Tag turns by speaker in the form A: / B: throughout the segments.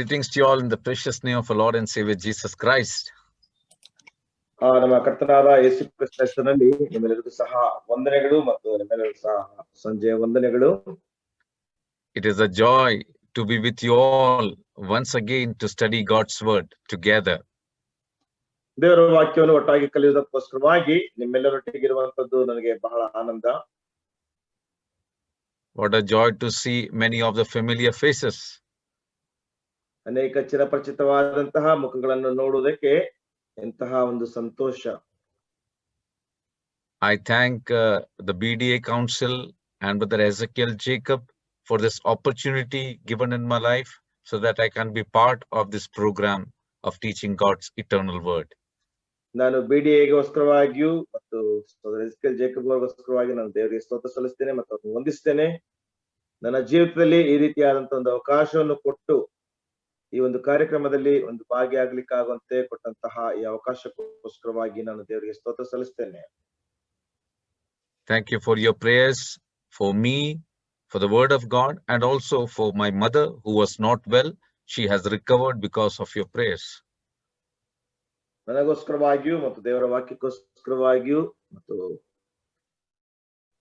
A: Greetings to you all in the precious name of our Lord and Savior Jesus Christ.
B: ನಮ್ಮ ಕರ್ತನಾದ ಯೇಸು ಕ್ರಿಸ್ತನ ಹೆಸರಿನಲ್ಲಿ ನಿಮ್ಮೆಲ್ಲರಿಗೂ ಸಹ ವಂದನೆಗಳು ಮತ್ತು ನಿಮ್ಮೆಲ್ಲರಿಗೂ ಸಹ ಸಂಜೆಯ ವಂದನೆಗಳು.
A: It is a joy to be with you all once again to study God's word together.
B: ದೇವರ ವಾಕ್ಯವನ್ನು ಒಟ್ಟಾಗಿ ಕಲಿಯುವುದಕ್ಕೋಸ್ಕರವಾಗಿ ನಿಮ್ಮೆಲ್ಲರೊಟ್ಟಿಗಿರುವಂತದ್ದು ನನಗೆ ಬಹಳ ಆನಂದ.
A: What a joy to see many of the familiar faces.
B: ಅನೇಕ ಚಿರಪರಿಚಿತವಾದಂತಹ ಮುಖಗಳನ್ನು ನೋಡುವುದಕ್ಕೆ ಎಂತಹ ಒಂದು ಸಂತೋಷ.
A: I thank the BDA Council and Brother Ezekiel Jacob for this opportunity given in my life so that I can be part of this program of teaching God's eternal word.
B: ನಾನು BDAಗೋಸ್ಕರವಾಗಿಯೂ ಮತ್ತು ಸಹೋದರ Ezekiel Jacob ಅವರಿಗೋಸ್ಕರವಾಗಿ ನಾನು ದೇವರಿಗೆ ಸ್ತೋತ್ರ ಸಲ್ಲಿಸ್ತೇನೆ ಮತ್ತು ಅವರನ್ನು ವಂದಿಸ್ತೇನೆ. ನನ್ನ ಜೀವಿತದಲ್ಲಿ ಈ ರೀತಿಯಾದಂತಹ ಒಂದು ಅವಕಾಶವನ್ನು ಕೊಟ್ಟು ಈ ಒಂದು ಕಾರ್ಯಕ್ರಮದಲ್ಲಿ ಒಂದು ಭಾಗಿಯಾಗಲಿಕ್ಕಾಗುವಂತೆ ಕೊಟ್ಟಂತಹ ಈ ಅವಕಾಶಕ್ಕೋಸ್ಕರವಾಗಿ ನಾನು ದೇವರಿಗೆ ಸ್ತೋತ್ರ ಸಲ್ಲಿಸ್ತೇನೆ.
A: Thank you for your prayers for me, for the word of God, and also for my mother who was not well. She has recovered because of your prayers.
B: ನನಗೋಸ್ಕರವಾಗಿಯೂ ಮತ್ತು ದೇವರ ವಾಕ್ಯಕ್ಕೋಸ್ಕರವಾಗಿಯೂ ಮತ್ತು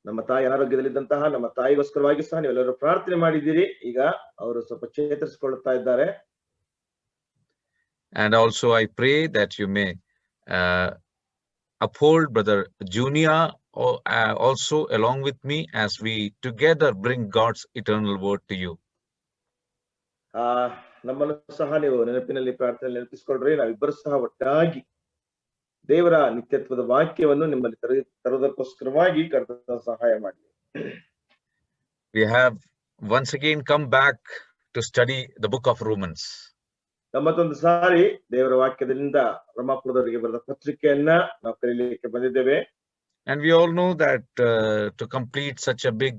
B: ನಮ್ಮ ತಾಯಿ ಅನಾರೋಗ್ಯದಲ್ಲಿದ್ದಂತಹ ನಮ್ಮ ತಾಯಿಗೋಸ್ಕರವಾಗಿ ಸಹ ನೀವೆಲ್ಲರೂ ಪ್ರಾರ್ಥನೆ ಮಾಡಿದ್ದೀರಿ. ಈಗ ಅವರು ಸ್ವಲ್ಪ ಚೇತರಿಸಿಕೊಳ್ಳುತ್ತಾ ಇದ್ದಾರೆ.
A: And also I pray that you may uphold Brother Junior also along with me as we together bring God's eternal word to you.
B: ನಮ್ಮನ್ನು ಸಹ ನೀವು ನೆನಪಿನಲ್ಲಿ ಪ್ರಾರ್ಥನೆ ನೆನಪಿಸಿಕೊಳ್ಳ್ರಿ. ನಾವಿಬ್ಬರು ಸಹ ಒಟ್ಟಾಗಿ ದೇವರ ನಿತ್ಯತ್ವದ ವಾಕ್ಯವನ್ನು ನಿಮ್ಮಲ್ಲಿ ತರುವುದಕ್ಕೋಸ್ಕರವಾಗಿ ಕರ್ತನ ಸಹಾಯ ಮಾಡಿ.
A: We have once again come back to study the book of Romans.
B: ಮತ್ತೊಂದು ಸಾರಿ ದೇವರ ವಾಕ್ಯದಿಂದ ರೋಮಾಪುರದವರಿಗೆ ಬರೆದ ಪತ್ರಿಕೆಯನ್ನ ನಾವು ಕಲಿಯಲಿಕ್ಕೆ ಬಂದಿದ್ದೇವೆ.
A: And we all know that to complete such a big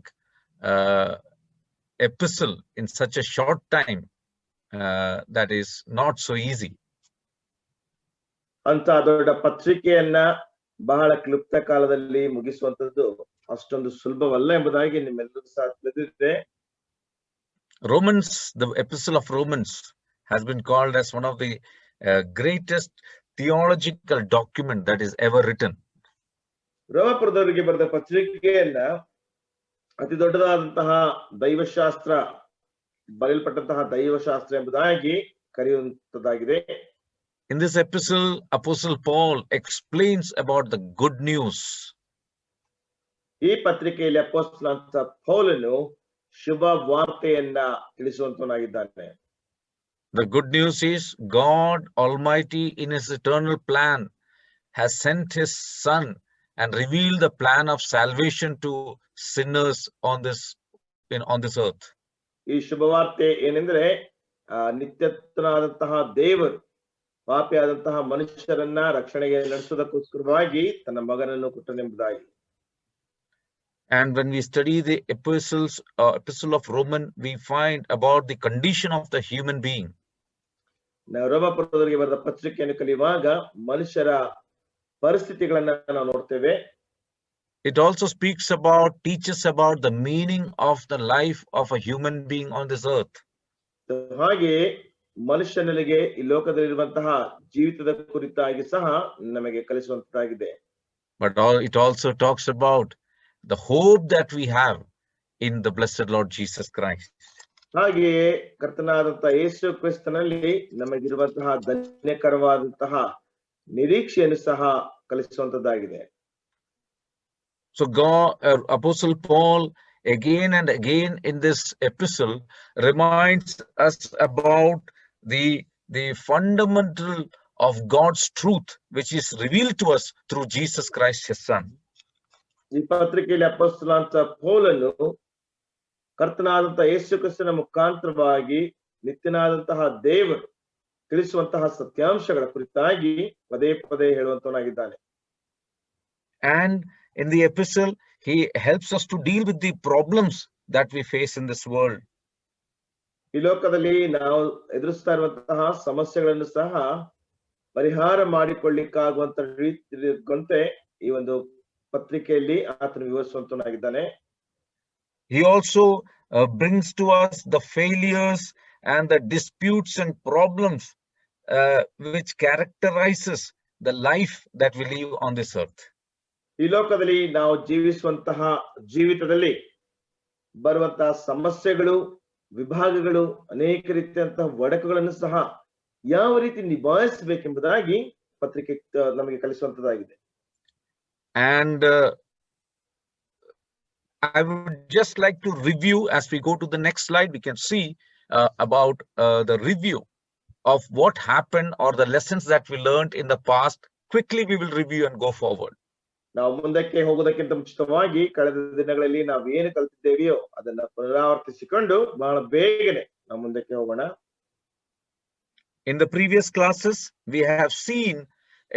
A: epistle in such a short time, that is not so easy.
B: ಅಂತ ದೊಡ್ಡ ಪತ್ರಿಕೆಯನ್ನ ಬಹಳ ಕ್ಲುಪ್ತ ಕಾಲದಲ್ಲಿ ಮುಗಿಸುವಂತದ್ದು ಅಷ್ಟೊಂದು ಸುಲಭವಲ್ಲ ಎಂಬುದಾಗಿ ನಿಮ್ಮೆಲ್ಲರಿಗೂ ಸಹ ತಿಳಿದಿದೆ.
A: Romans, the epistle of Romans has been called as one of the greatest theological document that is ever written.
B: ರೋಮಾಪುರದವರಿಗೆ ಬರೆದ ಪತ್ರಿಕೆಯನ್ನ ಅತಿ ದೊಡ್ಡದಾದಂತಹ ದೈವಶಾಸ್ತ್ರ ಬರೆಯಲ್ಪಟ್ಟಂತಹ ದೈವಶಾಸ್ತ್ರ ಎಂಬುದಾಗಿ ಕರೆಯುವಂತದ್ದಾಗಿದೆ.
A: In this epistle, Apostle Paul explains about the good news.
B: ಈ ಪತ್ರಿಕೆಯಲ್ಲಿ ಅಪೊಸ್ತಲನಾದ ಪೌಲನು ಶುಭ ವಾರ್ತೆಯನ್ನ ತಿಳಿಸುವಂತನಾಗಿದ್ದಾನೆ.
A: The good news is God Almighty in his eternal plan has sent his son and revealed the plan of salvation to sinners on this earth.
B: ಈ ಶುಭವಾರ್ತೆ ಏನೆಂದ್ರೆ ನಿತ್ಯತ್ವನಾದಂತಹ ದೇವರು ಪಾಪಿಯಾದಂತಹ ಮನುಷ್ಯರನ್ನ ರಕ್ಷಣೆಗೆ ನಡೆಸುವುದಕ್ಕೋಸ್ಕರವಾಗಿ ತನ್ನ ಮಗನನ್ನು ಕೊಟ್ಟನೆಂಬುದಾಗಿ.
A: And when we study the epistle of Romans, we find about the condition of the human being.
B: ನಾವು ರೋಮಾಪುರದವರಿಗೆ ಬರೆದ ಪತ್ರಿಕೆಯನ್ನು ಕಲಿಯುವಾಗ ಮನುಷ್ಯರ ಪರಿಸ್ಥಿತಿಗಳನ್ನ ನಾವು ನೋಡ್ತೇವೆ.
A: It also teaches about the meaning of the life of a human being on this earth.
B: ಹಾಗೆ ಮನುಷ್ಯನಿಗೆ ಈ ಲೋಕದಲ್ಲಿರುವಂತಹ ಜೀವಿತದ ಕುರಿತಾಗಿ ಸಹ ನಮಗೆ ಕಲಿಸುವಂತಾಗಿದೆ.
A: But it also talks about the hope that we have in the blessed Lord Jesus Christ.
B: ಹಾಗೆಯೇ ಕರ್ತನಾದಂತಹ ಯೇಸು ಕ್ರಿಸ್ತನಲ್ಲಿ ನಮಗಿರುವಂತಹ ಧನ್ಯಕರವಾದಂತಹ ನಿರೀಕ್ಷೆಯನ್ನು ಸಹ ಕಲಿಸುವಂತದ್ದಾಗಿದೆ.
A: So Apostle Paul again and again in this epistle reminds us about the fundamental of God's truth, which is revealed to us through Jesus Christ, his son.
B: ಈ ಪತ್ರಿಕೆಯಲ್ಲಿ ಅಪೊಸ್ತಲನಾದ ಪೌಲನು ಕರ್ತನಾದಂತಹ ಯೇಸು ಕ್ರಿಸ್ತನ ಮುಖಾಂತರವಾಗಿ ನಿತ್ಯನಾದಂತಹ ದೇವರು ತಿಳಿಸುವಂತಹ ಸತ್ಯಾಂಶಗಳ ಕುರಿತಾಗಿ ಪದೇ ಪದೇ ಹೇಳುವಂತವನಾಗಿದ್ದಾನೆ.
A: And in the epistle he helps us to deal with the problems that we face in this world.
B: ಈ ಲೋಕದಲ್ಲಿ ನಾವು ಎದುರಿಸ್ತಾ ಇರುವಂತಹ ಸಮಸ್ಯೆಗಳನ್ನು ಸಹ ಪರಿಹಾರ ಮಾಡಿಕೊಳ್ಳಿಕ್ಕಾಗುವಂತ ರೀತಿಯಂತೆ ಈ ಒಂದು ಪತ್ರಿಕೆಯಲ್ಲಿ ಆತನು ವಿವರಿಸುವಂತನಾಗಿದ್ದಾನೆ.
A: He also brings to us the failures and the disputes and problems which characterizes the life that we live on this earth.
B: ಈ ಲೋಕದಲ್ಲಿ ನಾವು ಜೀವಿಸುವಂತಹ ಜೀವಿತದಲ್ಲಿ ಬರುವಂತಹ ಸಮಸ್ಯೆಗಳು, ವಿಭಾಗಗಳು, ಅನೇಕ ರೀತಿಯಂತಹ ಒಡಕುಗಳನ್ನು ಸಹ ಯಾವ ರೀತಿ ನಿಭಾಯಿಸಬೇಕೆಂಬುದಾಗಿ ಪತ್ರಿಕೆ ನಮಗೆ ಕಲಿಸುವಂತದ್ದಾಗಿದೆ.
A: And I would just like to review, as we go to the next slide, we can see about the review of what happened or the lessons that we learned in the past. Quickly we will review and go forward.
B: ನಾವು ಮುಂದಕ್ಕೆ ಹೋಗೋದಕ್ಕಿಂತ ಮುಂಚಿತವಾಗಿ ಕಳೆದ ದಿನಗಳಲ್ಲಿ ನಾವು ಏನು ಕಲಿತಿದ್ದೇವೆಯೋ ಅದನ್ನ ಪುನರಾವರ್ತಿಸಿಕೊಂಡು ಬಹಳ ಬೇಗನೆ ನಾವು ಮುಂದಕ್ಕೆ ಹೋಗೋಣ.
A: In the previous classes, we have seen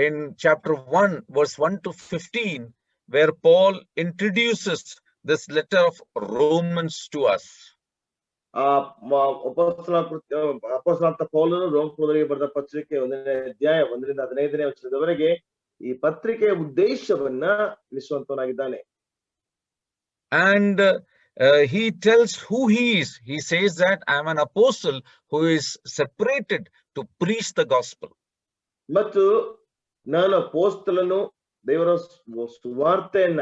A: in chapter 1, verse 1 to 15, where Paul introduces this letter of Romans to us.
B: ಅಪೊಸ್ತಲನಾದ ಪೌಲನು ರೋಮಪುರದವರಿಗೆ ಬರೆದ ಪತ್ರಿಕೆ 1ನೇ ಅಧ್ಯಾಯ 1ರಿಂದ 15ನೇ ವಚನದವರೆಗೆ ಈ ಪತ್ರಿಕೆಯ ಉದ್ದೇಶವನ್ನ ತಿಳಿಸುವಂತವನಾಗಿದ್ದಾನೆ.
A: And he tells who he is. He says that I am an apostle who is separated to preach the gospel.
B: ಮತ್ತು ನಾನು ಅಪೊಸ್ತಲನು ದೇವರ ಸುವಾರ್ತೆಯನ್ನ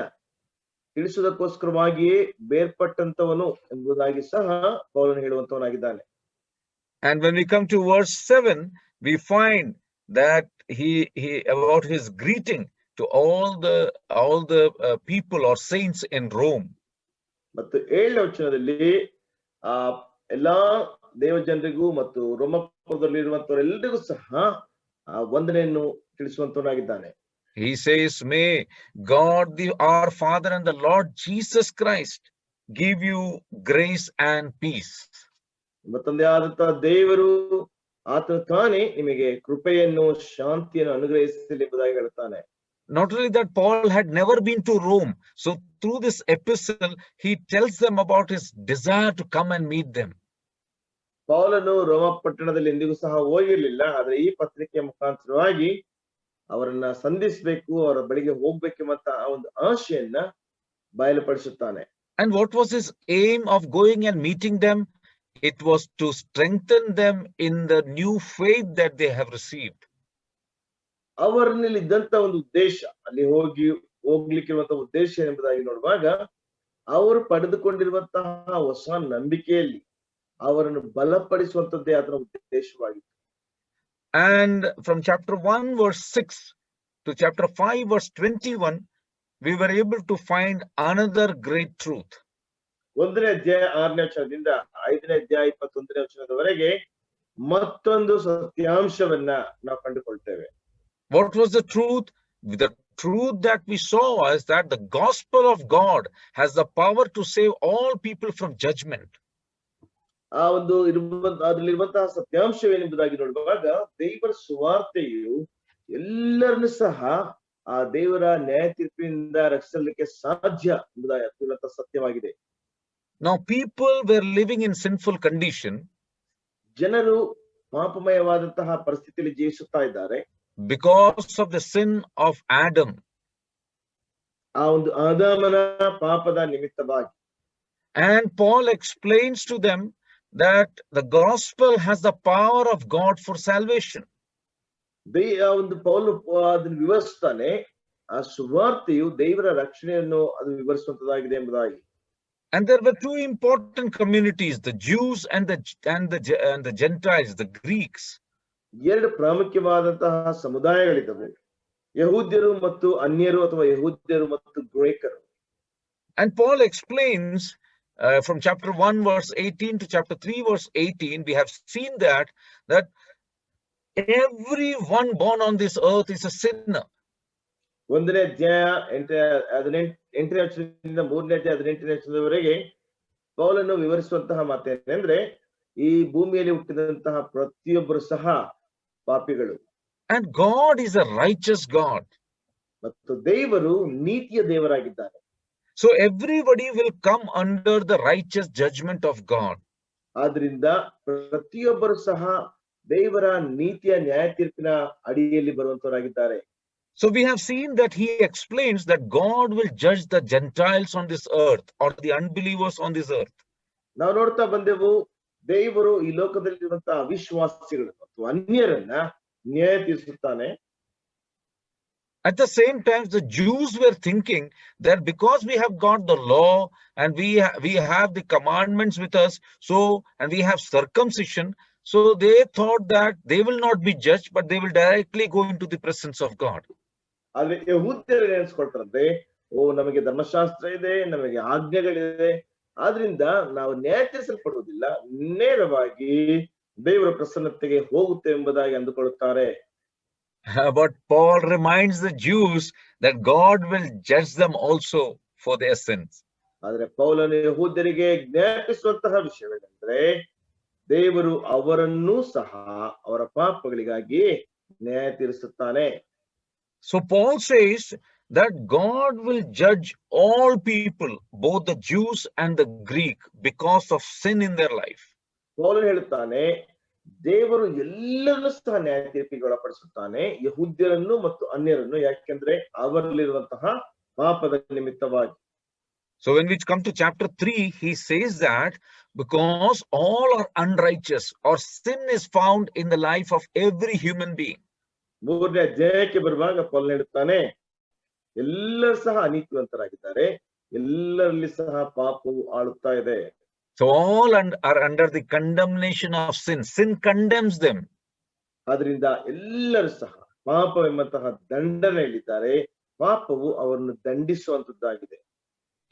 B: ತಿಳಿಸುವುದಕ್ಕೋಸ್ಕರವಾಗಿಯೇ ಬೇರ್ಪಟ್ಟಂತವನು ಎಂಬುದಾಗಿ ಸಹ ಪೌಲನು ಹೇಳುವಂತವನಾಗಿದ್ದಾನೆ.
A: And when we come to verse 7, we find that he about his greeting to all the people or saints in Rome.
B: ಮತ್ತು 7ನೇ ವಚನದಲ್ಲಿ ಎಲ್ಲಾ ದೇವಜನರಿಗೂ ಮತ್ತು ರೋಮಪುರದಲ್ಲಿರುವಂತವರೆಲ್ಲರಿಗೂ ಸಹ ವಂದನೆಯನ್ನು ತಿಳಿಸುವಂತವನಾಗಿದ್ದಾನೆ.
A: He says, may God our Father and the Lord Jesus Christ give you grace and peace.
B: ತಂದೆ ಆದಂತಹ ದೇವರು ಆತನು ತಾನೇ ನಿಮಗೆ ಕೃಪೆಯನ್ನು ಶಾಂತಿಯನ್ನು ಅನುಗ್ರಹಿಸಲಿ ಎಂಬುದಾಗಿ ಹೇಳ್ತಾನೆ.
A: Not only that, Paul had never been to Rome, so through this epistle he tells them about his desire to come and meet them.
B: ಪೌಲನು ರೋಮ ಪಟ್ಟಣದಲ್ಲಿ ಎಂದಿಗೂ ಸಹ ಹೋಗಿರಲಿಲ್ಲ, ಆದ್ರೆ ಈ ಪತ್ರಿಕೆಯ ಮುಖಾಂತರವಾಗಿ ಅವರನ್ನ ಸಂಧಿಸಬೇಕು, ಅವರ ಬಳಿಗೆ ಹೋಗ್ಬೇಕೆಂಬಂತ ಆ ಒಂದು ಆಶೆಯನ್ನ ಬಯಲುಪಡಿಸುತ್ತಾನೆ.
A: And what was his aim of going and meeting them? It was to strengthen them in the new faith that they have received.
B: ಅವರಲ್ಲಿ ಇದ್ದಂತ ಒಂದು ಉದ್ದೇಶ, ಅಲ್ಲಿ ಹೋಗ್ಲಿಕ್ಕಿರುವಂತಹ ಉದ್ದೇಶ ಎಂಬುದಾಗಿ ನೋಡುವಾಗ ಅವರು ಪಡೆದುಕೊಂಡಿರುವಂತಹ ಹೊಸ ನಂಬಿಕೆಯಲ್ಲಿ ಅವರನ್ನು ಬಲಪಡಿಸುವಂತದ್ದೇ ಅದರ ಉದ್ದೇಶವಾಗಿತ್ತು.
A: And from chapter 1 verse 6 to chapter 5 verse 21, we were able to find another great truth.
B: 1ನೇ ಅಧ್ಯಾಯ 6ನೇ ವಚನದಿಂದ 5ನೇ ಅಧ್ಯಾಯ 21ನೇ ವಚನದವರೆಗೆ ಮತ್ತೊಂದು ಸತ್ಯಾಂಶವನ್ನ ನಾವು ಕಂಡುಕೊಳ್ತೇವೆ.
A: What was the truth? The truth that we saw is that the gospel of God has the power to save all people from judgment.
B: ಆ ಒಂದು ಅದರಲ್ಲಿರುವಂತಹ ಸತ್ಯಾಂಶವೇನೆಂಬುದಾಗಿ ನೋಡುವಾಗ ದೇವರ ಸುವಾರ್ತೆಯು ಎಲ್ಲರನ್ನು ಸಹ ಆ ದೇವರ ನ್ಯಾಯ ತೀರ್ಪಿನಿಂದ ರಕ್ಷಿಸಲಿಕ್ಕೆ ಸಾಧ್ಯ ಎಂಬುದಾಗಿ ಸತ್ಯವಾಗಿದೆ.
A: Now people were living in sinful condition.
B: ಜನರು ಪಾಪಮಯವಾದಂತಹ ಪರಿಸ್ಥಿತಿಯಲ್ಲಿ ಜೀವಿಸುತ್ತಾ ಇದ್ದಾರೆ
A: because of the sin of Adam.
B: ಆ ಒಂದು ಆದಾಮನ ಪಾಪದ ನಿಮಿತ್ತವಾಗಿ.
A: And Paul explains to them that the gospel has the power of God for salvation.
B: ಒಂದು ಪೌಲು ಅದನ್ನು ವಿವರಿಸ್ತಾನೆ, ಆ ಸುವಾರ್ತೆಯು ದೇವರ ರಕ್ಷಣೆಯನ್ನು ಅದು ವಿವರಿಸುವಂತದ್ದಾಗಿದೆ ಎಂಬುದಾಗಿ.
A: And there were two important communities, the Jews and the Gentiles, the Greeks.
B: ಎರಡು ಪ್ರಾಮುಖ್ಯವಾದಂತಹ ಸಮುದಾಯಗಳಿದ್ದವು, ಯಹೂದ್ಯರು ಮತ್ತು ಅನ್ಯರು ಅಥವಾ ಯಹೂದ್ಯರು ಮತ್ತು ಗ್ರೀಕರು.
A: And Paul explains from chapter 1 verse 18 to chapter 3 verse 18, we have seen that everyone born on this earth is a sinner.
B: 1ನೇ ಅಧ್ಯಾಯ 8ನೇ ವಚನದಿಂದ 3ನೇ ಅಧ್ಯಾಯ 18ನೇ ವಚನದವರೆಗೆ ಪೌಲನು ವಿವರಿಸುವಂತಹ ಮಾತೇನೆಂದ್ರೆ, ಈ ಭೂಮಿಯಲ್ಲಿ ಹುಟ್ಟಿದಂತಹ ಪ್ರತಿಯೊಬ್ಬರು ಸಹ ಪಾಪಿಗಳು.
A: And God is a righteous God.
B: ಮತ್ತು ದೇವರು ನೀತಿಯ ದೇವರಾಗಿದ್ದಾನೆ.
A: So everybody will come under the righteous judgment of God.
B: ಆದ್ರಿಂದ ಪ್ರತಿಯೊಬ್ಬರು ಸಹ ದೇವರ ನೀತಿಯ ನ್ಯಾಯ ತೀರ್ಪಿನ ಅಡಿಯಲ್ಲಿ ಬರುವಂತವರಾಗಿದ್ದಾರೆ.
A: So we have seen that he explains that God will judge the Gentiles on this earth or the unbelievers on this earth.
B: ನಾವು ನೋಡ್ತಾ ಬಂದೆವು, ದೇವರು ಈ ಲೋಕದಲ್ಲಿರುವಂತಹ ಅವಿಶ್ವಾಸಿಗಳು ಮತ್ತು ಅನ್ಯರನ್ನ ನ್ಯಾಯ ತೀರಿಸುತ್ತಾನೆ.
A: At the same time, the Jews were thinking that because we have got the law and we have the commandments with us, and we have circumcision, so they thought that they will not be judged, but they will directly go into the presence of God.
B: ಆದ್ರೆ ಯಹೂದ್ಯರು ನೆನೆಸ್ಕೊಳ್ತಾರಂದ್ರೆ, ನಮಗೆ ಧರ್ಮಶಾಸ್ತ್ರ ಇದೆ, ನಮಗೆ ಆಜ್ಞೆಗಳಿದೆ, ಆದ್ರಿಂದ ನಾವು ನ್ಯಾಯ ತೀರಿಸಲ್ಪಡುವುದಿಲ್ಲ, ನೇರವಾಗಿ ದೇವರ ಪ್ರಸನ್ನತೆಗೆ ಹೋಗುತ್ತೆ ಎಂಬುದಾಗಿ ಅಂದುಕೊಳ್ಳುತ್ತಾರೆ.
A: But Paul reminds the Jews that God will judge them also for their sins.
B: ಆದ್ರೆ ಪೌಲನು ಯಹೂದ್ಯರಿಗೆ ಜ್ಞಾಪಿಸುವಂತಹ ವಿಷಯವೇನೆಂದ್ರೆ, ದೇವರು ಅವರನ್ನೂ ಸಹ ಅವರ ಪಾಪಗಳಿಗಾಗಿ ನ್ಯಾಯ ತೀರಿಸುತ್ತಾನೆ.
A: So Paul says that God will judge all people, both the Jews and the Greek, because of sin in their life.
B: ಪೌಲನು ಹೇಳುತ್ತಾನೆ, ದೇವರು ಎಲ್ಲರನ್ನೂ ಸಹ ನ್ಯಾಯ ತೀರ್ಪಿಗೆ ಒಳಪಡಿಸುತ್ತಾನೆ, ಯಹೂದ್ಯರನ್ನು ಮತ್ತು ಅನ್ಯರನ್ನು, ಯಾಕೆಂದ್ರೆ ಅವರಲ್ಲಿರುವಂತಹ ಪಾಪದ ನಿಮಿತ್ತವಾಗಿ.
A: So when we come to chapter 3, he says that because all are unrighteous, or sin is found in the life of every human being.
B: 3ನೇ ಅಧ್ಯಾಯಕ್ಕೆ ಬರುವಾಗ ಪೌಲನು ಹೇಳುತ್ತಾನೆ, ಎಲ್ಲರೂ ಸಹ ಅನೀತಿವಂತರಾಗಿದ್ದಾರೆ, ಎಲ್ಲರಲ್ಲಿ ಸಹ ಪಾಪವು ಆಳುತ್ತಾ ಇದೆ.
A: So all are under the condemnation of sin. Sin condemns them.
B: ಆದ್ರಿಂದ ಎಲ್ಲರೂ ಸಹ ಪಾಪವೆಂಬಂತಹ ದಂಡನೆಯಲ್ಲಿದ್ದಾರೆ, ಪಾಪವು ಅವರನ್ನು ದಂಡಿಸುವಂತದ್ದಾಗಿದೆ.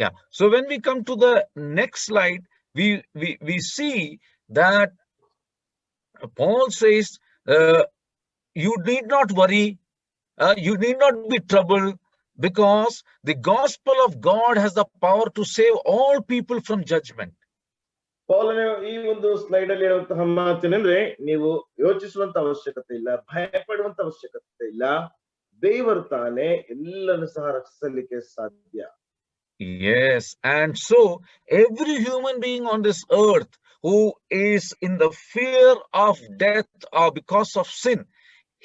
A: Yeah. So when we come to the next slide, we see that Paul says, you need not worry, you need not be troubled, because the gospel of God has the power to save all people from judgment.
B: ಪೌಲನು ಈ ಒಂದು slide ಅಲ್ಲಿ ಹೇಳುವಂತಹ ಮಾತೇನೆಂದ್ರೆ, ನೀವು ಯೋಚಿಸುವಂತ ಅವಶ್ಯಕತೆ ಇಲ್ಲ, ಭಯ ಪಡುವಂತ ಅವಶ್ಯಕತೆ ಇಲ್ಲ, ದೇವರು ತಾನೇ ಎಲ್ಲರನ್ನು ಸಹ ರಕ್ಷಿಸಲಿಕ್ಕೆ ಸಾಧ್ಯ.
A: Yes, and so every human being on this earth who is in the fear of death or because of sin,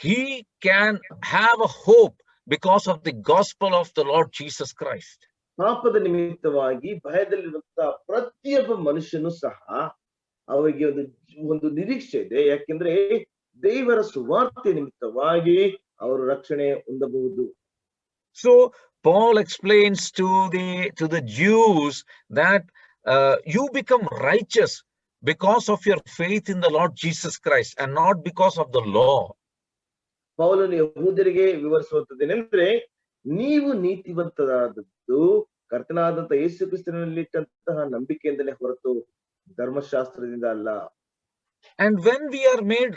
A: he can have a hope because of the gospel of the Lord Jesus Christ.
B: ಪಾಪದ ನಿಮಿತ್ತವಾಗಿ ಭಯದಲ್ಲಿರುವಂತಹ ಪ್ರತಿಯೊಬ್ಬ ಮನುಷ್ಯನು ಸಹ ಅವರಿಗೆ ಒಂದು ನಿರೀಕ್ಷೆ ಇದೆ, ಯಾಕೆಂದ್ರೆ ದೇವರ ಸುವಾರ್ತೆ ನಿಮಿತ್ತವಾಗಿ ಅವರು ರಕ್ಷಣೆ ಹೊಂದಬಹುದು.
A: So Paul explains to the Jews that you become righteous because of your faith in the Lord Jesus Christ and not because of the law.
B: ಪೌಲನು ಯಹೂದ್ಯರಿಗೆ ವಿವರಿಸುವಂತದ್ದೇನೆಂದ್ರೆ, ನೀವು ನೀತಿವಂತರಾದದ್ದು ಕರ್ತನಾದಂತ ಯೇಸು ಕ್ರಿಸ್ತನಲ್ಲಿಟ್ಟಂತಹ ನಂಬಿಕೆಯಿಂದಲೇ ಹೊರತು ಧರ್ಮಶಾಸ್ತ್ರದಿಂದ ಅಲ್ಲ.
A: And when we are made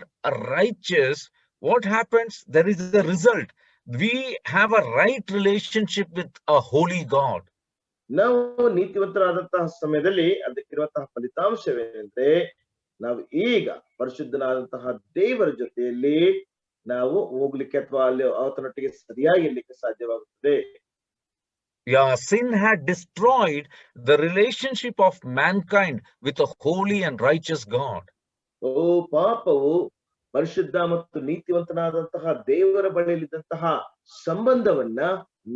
A: righteous, what happens? There is a result. We have a right relationship with a holy God.
B: ನಾವು ನೀತಿವಂತರಾದಂತಹ ಸಮಯದಲ್ಲಿ ಅದಕ್ಕಿರುವಂತಹ ಫಲಿತಾಂಶವೇನೆಂದ್ರೆ, ನಾವು ಈಗ ಪರಿಶುದ್ಧನಾದಂತಹ ದೇವರ ಜೊತೆಯಲ್ಲಿ ನಾವು ಹೋಗ್ಲಿಕ್ಕೆ ಅಥವಾ ಅಲ್ಲಿ ಆತನೊಟ್ಟಿಗೆ ಸರಿಯಾಗಿ ಇರ್ಲಿಕ್ಕೆ ಸಾಧ್ಯವಾಗುತ್ತದೆ.
A: Yeah, sin had destroyed the relationship of mankind with a holy and righteous God.
B: ಪಾಪವು ಪರಿಶುದ್ಧ ಮತ್ತು ನೀತಿವಂತನಾದಂತಹ ದೇವರ ಬಳಿಯಲ್ಲಿದ್ದಂತಹ ಸಂಬಂಧವನ್ನ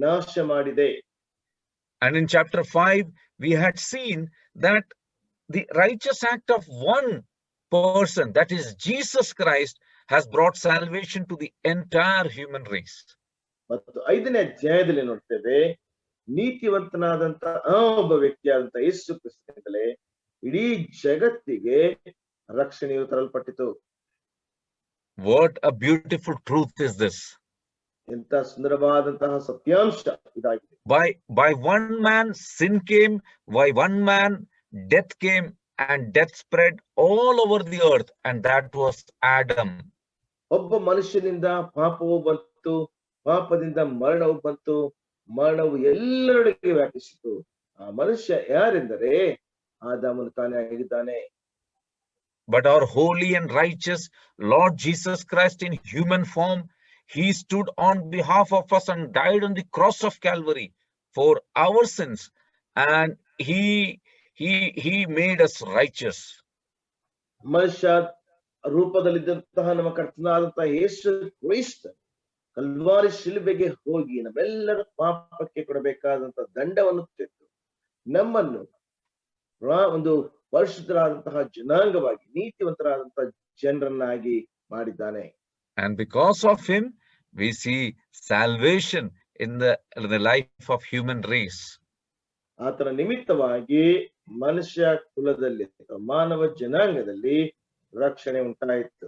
B: ನಾಶ ಮಾಡಿದೆ.
A: And in chapter 5, we had seen that the righteous act of one person, that is Jesus Christ, has brought salvation to the entire human race.
B: ಮತ್ತು 5ನೇ ಅಧ್ಯಾಯದಲ್ಲಿ ನೋಡ್ತೇವೆ, ನೀತಿವಂತನಾದಂತಹ ಒಬ್ಬ ವ್ಯಕ್ತಿಯಾದಂತ ಯೇಸು ಕ್ರಿಸ್ತನಿಂದಲೇ ಇಡೀ ಜಗತ್ತಿಗೆ ರಕ್ಷಣೆಯು ತರಲ್ಪಟ್ಟಿತು.
A: What a beautiful truth is this.
B: ಎಂತ ಸುಂದರವಾದಂತಹ ಸತ್ಯಾಂಶ ಇದಾಗಿದೆ.
A: By one man sin came, by one man death came, and death spread all over the earth, and that was Adam.
B: ಒಬ್ಬ ಮನುಷ್ಯನಿಂದ ಪಾಪವು ಬಂತು, ಪಾಪದಿಂದ ಮರಣವು ಬಂತು, ಮರಣವು ಎಲ್ಲರೆಡೆಗೆ ವ್ಯಾಪಿಸಿತು. ಆ ಮನುಷ್ಯ ಯಾರೆಂದರೆ ಆದಾಮನು ತಾನೇ ಆಗಿದ್ದಾನೆ.
A: But our holy and righteous Lord Jesus Christ in human form, he stood on behalf of us and died on the cross of Calvary for our sins, and he made us righteous.
B: ಮನುಷ್ಯ ರೂಪದಲ್ಲಿದ್ದಂತಹ ನಮ್ಮ ಕರ್ತನಾದಂತಹ Yesu Krista Calvary ಶಿಲುಬೆಗೆ ಹೋಗಿ ನಮ್ಮೆಲ್ಲರ ಪಾಪಕ್ಕೆ ಕೊಡಬೇಕಾದಂತಹ ದಂಡವನ್ನು ತೆತ್ತು ನಮ್ಮನ್ನು ಒಂದು ಪರಿಶುದ್ಧರಾದಂತಹ ಜನಾಂಗವಾಗಿ ನೀತಿವಂತರಾದಂತಹ ಜನರನ್ನಾಗಿ ಮಾಡಿದ್ದಾನೆ.
A: And because of him, we see salvation in the life of human race.
B: ಆತನ ನಿಮಿತ್ತವಾಗಿ ಮನುಷ್ಯ ಕುಲದಲ್ಲಿ ಮಾನವ ಜನಾಂಗದಲ್ಲಿ ರಕ್ಷಣೆ ಉಂಟಾಯಿತು.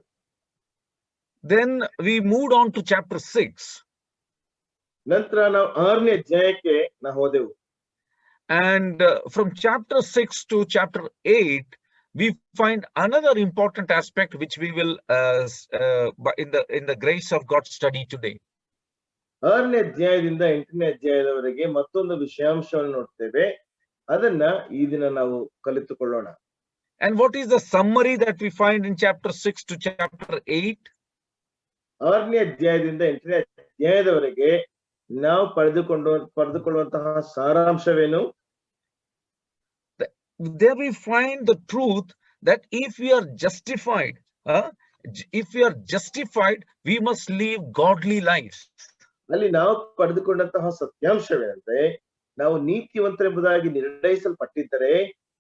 A: Then we moved on to chapter 6.
B: ನಂತರ ನಾವು 6ನೇ ಅಧ್ಯಾಯಕ್ಕೆ ನಾವು ಹೋದೆವು.
A: And from chapter 6 to chapter 8, we find another important aspect which we will in the grace of God study today.
B: 6ನೇ ಅಧ್ಯಾಯದಿಂದ 8ನೇ ಅಧ್ಯಾಯದವರೆಗೆ ಮತ್ತೊಂದು ವಿಷಯಾಂಶವನ್ನು ನೋಡ್ತೇವೆ. ಅದನ್ನ ಈ ದಿನ ನಾವು ಕಲಿತುಕೊಳ್ಳೋಣ.
A: And what is the summary that we find in chapter 6 to chapter 8?
B: 6ನೇ ಅಧ್ಯಾಯದಿಂದ 8ನೇ ಅಧ್ಯಾಯದವರೆಗೆ ನಾವು ಪಡೆದುಕೊಳ್ಳುವಂತಹ ಸಾರಾಂಶವೇನು?
A: There we find the truth that if we are justified, we must live godly lives.
B: ಅಲ್ಲಿ ನಾವು ಪಡೆದುಕೊಂಡಂತಹ ಸತ್ಯಾಂಶವೇನೆಂದ್ರೆ, ನಾವು ನೀತಿವಂತರೆಂಬುದಾಗಿ ನಿರ್ಣಯಿಸಲ್ಪಟ್ಟಿದ್ದರೆ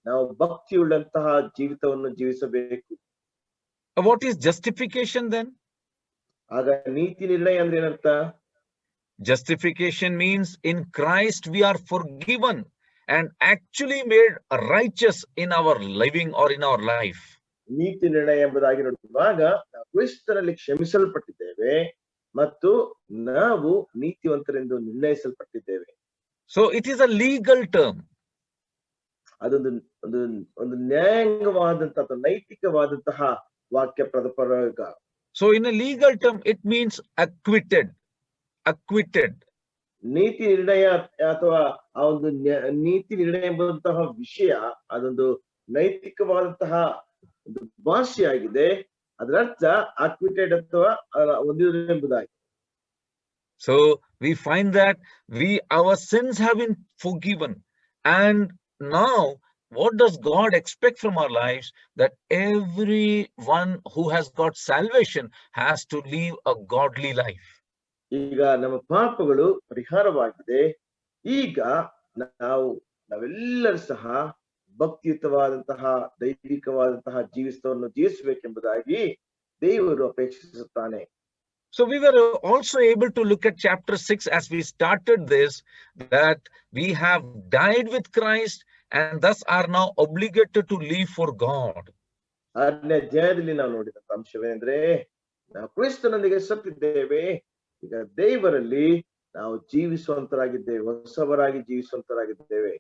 B: ನಾವು ಭಕ್ತಿಯುಳ್ಳಂತಹ ಜೀವಿತವನ್ನು ಜೀವಿಸಬೇಕು.
A: What is justification then?
B: ಆಗ ನೀತಿ ನಿರ್ಣಯ ಅಂದ್ರೆ ಏನಂತ?
A: Justification means in Christ we are forgiven and actually made righteous in our living or in our life.
B: ನೀತಿ ನಿರ್ಣಯ ಎಂಬುದಾಗಿ ನೋಡುವಾಗ ನಾವು ಕ್ರಿಸ್ತನಲ್ಲಿ ಕ್ಷಮಿಸಲ್ಪಟ್ಟಿದ್ದೇವೆ ಮತ್ತು ನಾವು ನೀತಿವಂತರೆಂದು ನಿರ್ಣಯಿಸಲ್ಪಟ್ಟಿದ್ದೇವೆ.
A: So it is a legal term.
B: ಅದೊಂದು ಒಂದು ನ್ಯಾಯಾಂಗವಾದಂತಹ ನೈತಿಕವಾದಂತಹ ವಾಕ್ಯ ಪ್ರಯೋಗ.
A: So in a legal term it means acquitted.
B: ನೀತಿ ನಿರ್ಣಯ ಅಥವಾ ಆ ಒಂದು ನೀತಿ ನಿರ್ಣಯ ಎಂಬಂತಹ ವಿಷಯ ಅದೊಂದು ನೈತಿಕವಾದಂತಹ ಒಂದು ಭಾಷೆಯಾಗಿದೆ. ಅದರ ಅರ್ಥ ಅಕ್ವಿಟೆಡ್ ಅಥವಾ ಹೊಂದಿರುವುದೆಂಬುದಾಗಿ.
A: So we find that our sins have been forgiven, and now what does God expect from our lives? That everyone who has got salvation has to live a godly life.
B: ಈಗ ನಮ್ಮ ಪಾಪಗಳು ಪರಿಹಾರವಾಗಿದೆ. ಈಗ ನಾವೆಲ್ಲರೂ ಸಹ ಭಕ್ತಿಯುತವಾದಂತಹ ದೈವಿಕವಾದಂತಹ ಜೀವಿತವನ್ನು ಜೀವಿಸಬೇಕೆಂಬುದಾಗಿ ದೇವರು ಅಪೇಕ್ಷಿಸುತ್ತಾನೆ.
A: So we were also able to look at chapter 6 as we started this, that we have died with Christ and thus are now obligated to live for God.
B: 6ನೇ ಅಧ್ಯಾಯದಲ್ಲಿ ನಾವು ನೋಡಿದ ಅಂಶವೇನೆಂದ್ರೆ, ನಾವು ಕ್ರಿಸ್ತನೊಂದಿಗೆ ಸತ್ತಿದ್ದೇವೆ, ಈಗ ದೇವರಲ್ಲಿ ನಾವು ಜೀವಿಸುವಂತರಾಗಿದ್ದೇವೆ, ಹೊಸವರಾಗಿ ಜೀವಿಸುವಂತರಾಗಿದ್ದೇವೆ.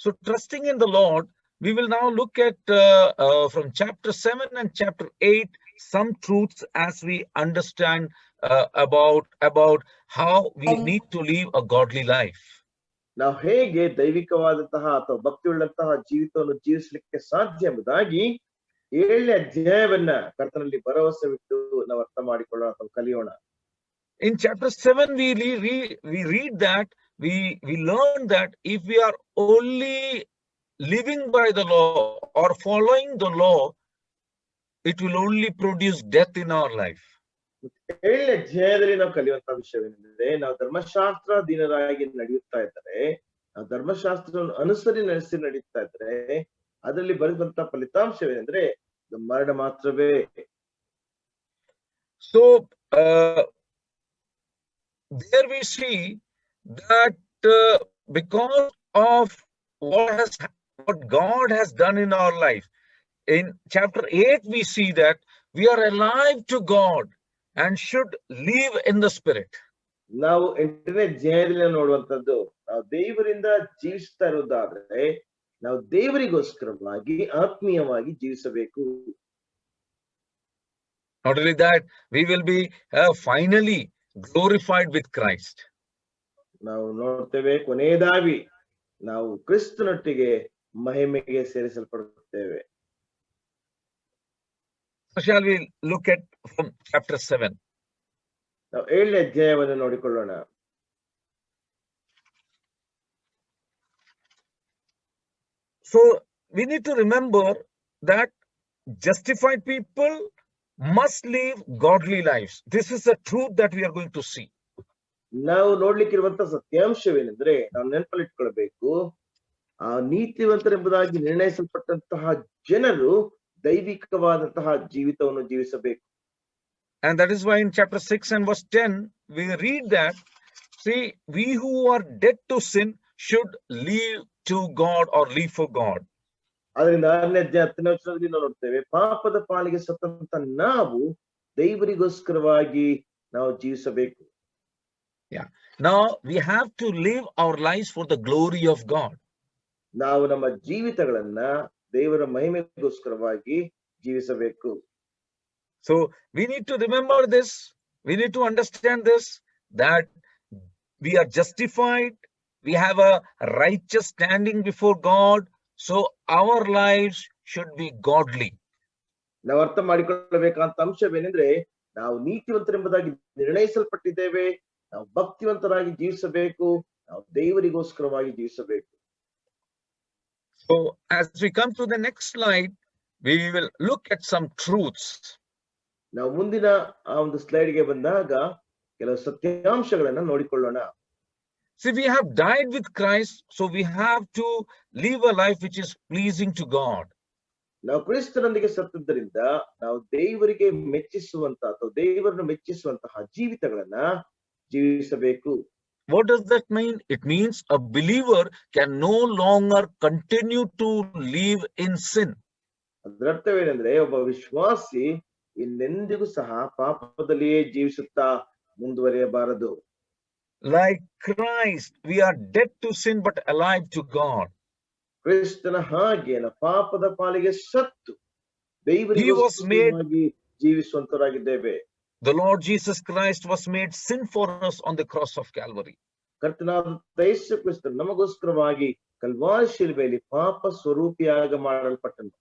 A: So trusting in the Lord, we will now look at from chapter 7 and chapter 8 some truths as we understand about how we need to live a godly life.
B: ನಾವು ಹೇಗೆ ದೈವಿಕವಾದಂತಹ ಅಥವಾ ಭಕ್ತಿಯುಳ್ಳಂತಹ ಜೀವಿತವನ್ನು ಜೀವಿಸಲಿಕ್ಕೆ ಸಾಧ್ಯ ಎಂಬುದಾಗಿ 7ನೇ ಅಧ್ಯಾಯವನ್ನ ಕರ್ತನಲ್ಲಿ ಭರವಸೆವಿಟ್ಟು ನಾವು ಅರ್ಥ ಮಾಡಿಕೊಳ್ಳೋಣ ಅಥವಾ ಕಲಿಯೋಣ.
A: In chapter 7 we read that we learn that if we are only living by the law or following the law, it will only produce death in our life.
B: 7ನೇ ಅಧ್ಯಾಯದಲ್ಲಿ ನಾವು ಕಲಿಯುವಂತಹ ವಿಷಯವೇನೆಂದರೆ, ನಾವು ಧರ್ಮಶಾಸ್ತ್ರಾಧೀನರಾಗಿ ನಡೆಯುತ್ತಾ ಇದ್ದರೆ, ನಾವು ಧರ್ಮಶಾಸ್ತ್ರವನ್ನು ಅನುಸರಿಸಿ ನಡೆಯುತ್ತಾ ಇದ್ರೆ ಅದರಲ್ಲಿ ಬರೆದಂತಹ ಫಲಿತಾಂಶವೇನೆಂದ್ರೆ ಮರಣ ಮಾತ್ರವೇ.
A: So there we see that because of what God has done in our life, in chapter 8 we see that we are alive to God and should live in the spirit.
B: ನಾವು 8ನೇ ಅಧ್ಯಾಯದಲ್ಲಿ ನೋಡುವಂತದ್ದು, ನಾವು ದೇವರಿಂದ ಜೀವಿಸ್ತಾ ಇರುವುದಾದ್ರೆ ನಾವು ದೇವರಿಗೋಸ್ಕರವಾಗಿ ಆತ್ಮೀಯವಾಗಿ ಜೀವಿಸಬೇಕು.
A: Not only that, we will be finally glorified with Christ.
B: ನಾವು ನೋಡ್ತೇವೆ ಕೊನೆಯದಾಗಿ ನಾವು ಕ್ರಿಸ್ತನೊಟ್ಟಿಗೆ ಮಹಿಮೆಗೆ ಸೇರಿಸಲ್ಪಡುತ್ತೇವೆ.
A: So shall we look at from chapter 7?
B: ನಾವು 7ನೇ ಅಧ್ಯಾಯವನ್ನು ನೋಡಿಕೊಳ್ಳೋಣ.
A: So we need to remember that justified people must live godly lives. This is the truth that we are going to see.
B: ನಾವು ನೋಡ್ಲಿಕ್ಕಿರುವಂತಹ ಸತ್ಯಾಂಶವೇನೆಂದ್ರೆ, ನಾವು ನೆನಪಲ್ಲಿಟ್ಕೊಳ್ಬೇಕು, ಆ ನೀತಿವಂತರೆಂಬುದಾಗಿ ನಿರ್ಣಯಿಸಲ್ಪಟ್ಟಂತಹ ಜನರು ದೈವಿಕವಾದಂತಹ ಜೀವಿತವನ್ನು ಜೀವಿಸಬೇಕು.
A: And that is why in chapter 6 and verse 10, we read that, see, we who are dead to sin should live to God or live for God.
B: ಅದರಿಂದ 6ನೇ ಅಧ್ಯಾಯ 10ನೇ ವಚನದಲ್ಲಿ ನಾವು ನೋಡ್ತೇವೆ, ಪಾಪದ ಪಾಲಿಗೆ ಸತ್ತಂತ ನಾವು ದೇವರಿಗೋಸ್ಕರವಾಗಿ ನಾವು ಜೀವಿಸಬೇಕು.
A: Yeah. Now we have to live our lives for the glory of God.
B: ನಾವು ನಮ್ಮ ಜೀವಿತಗಳನ್ನ ದೇವರ ಮಹಿಮೆಗೋಸ್ಕರವಾಗಿ ಜೀವಿಸಬೇಕು.
A: So we need to remember this. We need to understand this, that we are justified. We have a righteous standing before God. So our lives should be godly.
B: ನಾವು ಅರ್ಥ ಮಾಡಿಕೊಳ್ಳಬೇಕಂತ ಅಂಶವೇನೆಂದ್ರೆ, ನಾವು ನೀತಿವಂತರೆಂಬುದಾಗಿ ನಿರ್ಣಯಿಸಲ್ಪಟ್ಟಿದ್ದೇವೆ. ನಾವು ಭಕ್ತಿವಂತರಾಗಿ ಜೀವಿಸಬೇಕು. ನಾವು ದೇವರಿಗೋಸ್ಕರವಾಗಿ ಜೀವಿಸಬೇಕು.
A: So as we come to the next slide, we will look at some truths.
B: ನಾವು ಮುಂದಿನ ಆ ಒಂದು ಸ್ಲೈಡ್ಗೆ ಬಂದಾಗ ಕೆಲವು ಸತ್ಯಾಂಶಗಳನ್ನ ನೋಡಿಕೊಳ್ಳೋಣ.
A: See, we have died with Christ, so we have to live a life which is pleasing to God.
B: ನಾವು ಕ್ರಿಸ್ತನೊಂದಿಗೆ ಸತ್ತದ್ದರಿಂದ ನಾವು ದೇವರಿಗೆ ಮೆಚ್ಚಿಸುವಂತ ಅಥವಾ ದೇವರನ್ನು ಮೆಚ್ಚಿಸುವಂತಹ ಜೀವಿತಗಳನ್ನ ಜೀವಿಸಬೇಕು.
A: What does that mean? It means a believer can no longer continue to live in sin.
B: ಅದರ ಅರ್ಥವೇನೆಂದ್ರೆ, ಒಬ್ಬ ವಿಶ್ವಾಸಿ ಇನ್ನೆಂದಿಗೂ ಸಹ ಪಾಪದಲ್ಲಿಯೇ ಜೀವಿಸುತ್ತಾ ಮುಂದುವರಿಯಬಾರದು.
A: Like Christ, we are dead to sin but alive to God.
B: ಕ್ರಿಸ್ತನ ಹಾಗೆ ನಾವು ಪಾಪದ ಪಾಲಿಗೆ ಸತ್ತು ದೇವರಿಗೋಸ್ಕರವಾಗಿ ಜೀವಿಸುವಂತರಾಗಿದ್ದೇವೆ.
A: The Lord Jesus Christ was made sin for us on the cross of Calvary.
B: ಕರ್ತನಾದ ಯೇಸು ಕ್ರಿಸ್ತನು ನಮಗೋಸ್ಕರವಾಗಿ ಕಲ್ವಾರಿ ಶಿಲುಬೆಯಲ್ಲಿ ಪಾಪ ಸ್ವರೂಪಿಯಾಗಿ ಮಾಡಲ್ಪಟ್ಟನು.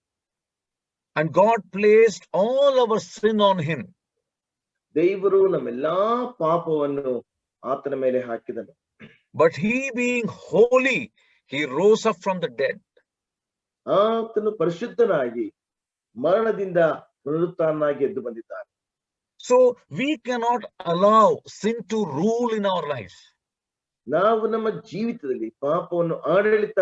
A: And God placed all our sin on him.
B: ದೇವರು ನಮ್ಮೆಲ್ಲಾ ಪಾಪವನ್ನು ಆತನ ಮೇಲೆ ಹಾಕಿದನು.
A: But he being holy, he rose up from the dead.
B: ಆತನು ಪರಿಶುದ್ಧನಾಗಿ ಮರಣದಿಂದ ಪುನರುತ್ಥಾನನಾಗಿ ಎದ್ದು ಬಂದಿದ್ದಾನೆ.
A: So we cannot allow sin to rule in our lives.
B: ನಾವು ನಮ್ಮ ಜೀವಿತದಲ್ಲಿ ಪಾಪವನ್ನು ಆಡಳಿತ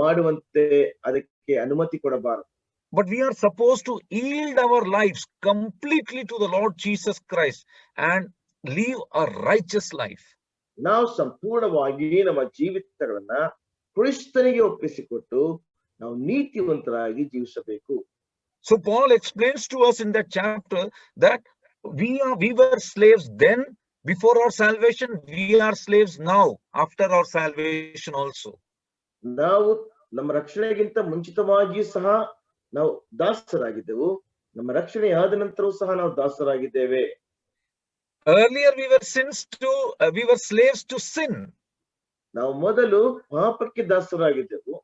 B: ಮಾಡುವಂತೆ ಅದಕ್ಕೆ ಅನುಮತಿ ಕೊಡಬಾರದು.
A: But we are supposed to yield our lives completely to the Lord Jesus Christ and live a righteous life.
B: ನಾವು ಸಂಪೂರ್ಣವಾಗಿ ನಮ್ಮ ಜೀವಿತಗಳನ್ನ ಕ್ರಿಸ್ತನಿಗೆ ಒಪ್ಪಿಸಿಕೊಟ್ಟು ನಾವು ನೀತಿವಂತರಾಗಿ ಜೀವಿಸಬೇಕು.
A: So Paul explains to us in that chapter that we were slaves then before our salvation. We are slaves now after our salvation also.
B: ನಾವು ನಮ್ಮ ರಕ್ಷಣೆಗಿಂತ ಮುಂಚಿತವಾಗಿ ಸಹ ನಾವು ದಾಸರಾಗಿದ್ದೆವು. ನಮ್ಮ ರಕ್ಷಣೆ ಆದ ನಂತರವೂ ಸಹ ನಾವು ದಾಸರಾಗಿದ್ದೇವೆ.
A: Earlier we were slaves to sin.
B: ನಾವು ಮೊದಲು ಪಾಪಕ್ಕೆ ದಾಸರಾಗಿದ್ದೆವು.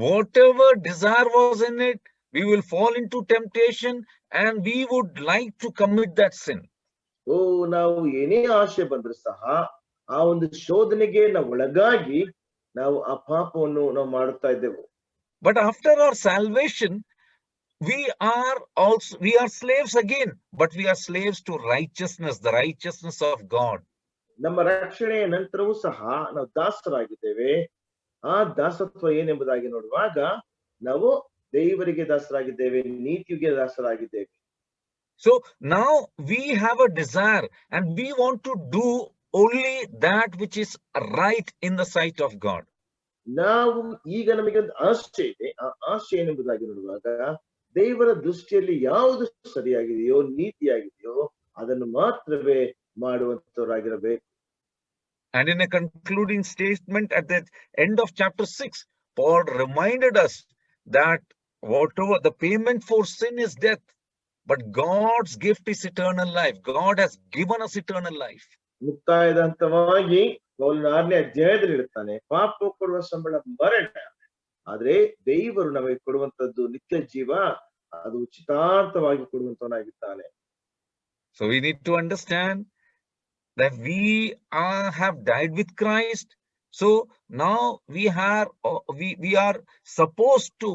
A: Whatever desire was in it, we will fall into temptation and we would like to commit that sin.
B: ನಾವು ಏನೇ ಆಶೆ ಬಂದ್ರು ಸಹ ಆ ಒಂದು ಶೋಧನೆಗೆ ನಾವು ಒಳಗಾಗಿ ನಾವು ಆ ಪಾಪವನ್ನು ನಾವು ಮಾಡುತ್ತಾ ಇದ್ದೆವು.
A: But after our salvation, we are slaves again, but we are slaves to righteousness, the righteousness of God.
B: ನಮ್ಮ ರಕ್ಷಣೆಯ ನಂತರವೂ ಸಹ ನಾವು ದಾಸರಾಗಿದ್ದೇವೆ. ಆ ದಾಸತ್ವ ಏನೆಂಬುದಾಗಿ ನೋಡುವಾಗ ನಾವು ದೇವರಿಗೆ ದಾಸರಾಗಿದ್ದೇವೆ, ನೀತಿಗೆ ದಾಸರಾಗಿದ್ದೇವೆ.
A: So now we have a desire and we want to do only that which is right in the sight of God.
B: ನಾವು ಈಗ ನಮಗೊಂದು ಆಶೆ ಇದೆ. ಆ ಆಶೆ ಏನೆಂಬುದಾಗಿ ನೋಡುವಾಗ ದೇವರ ದೃಷ್ಟಿಯಲ್ಲಿ ಯಾವುದು ಸರಿಯಾಗಿದೆಯೋ ನೀತಿಯಾಗಿದೆಯೋ ಅದನ್ನು ಮಾತ್ರವೇ ಮಾಡುವಂತವರಾಗಿರಬೇಕು.
A: And in a concluding statement at the end of chapter 6, Paul reminded us that whatever the payment for sin is death, but God's gift is eternal life. God has given us eternal life.
B: ಮುಕ್ತಾಯದ ಹಂತವಾಗಿ ಪೌಲನು 6ನೇ ಅಧ್ಯಾಯದಲ್ಲಿ ಹೇಳ್ತಾನೆ, ಪಾಪ ಕೊಡುವ ಸಂಬಳ ಮರಣ, ಆದ್ರೆ ದೇವರು ನಮಗೆ ಕೊಡುವಂತದ್ದು ನಿತ್ಯ ಜೀವ, ಅದು ಉಚಿತಾರ್ಥವಾಗಿ ಕೊಡುವಂತವನಾಗಿದ್ದಾನೆ.
A: So we need to understand that we have died with Christ. So now we are supposed to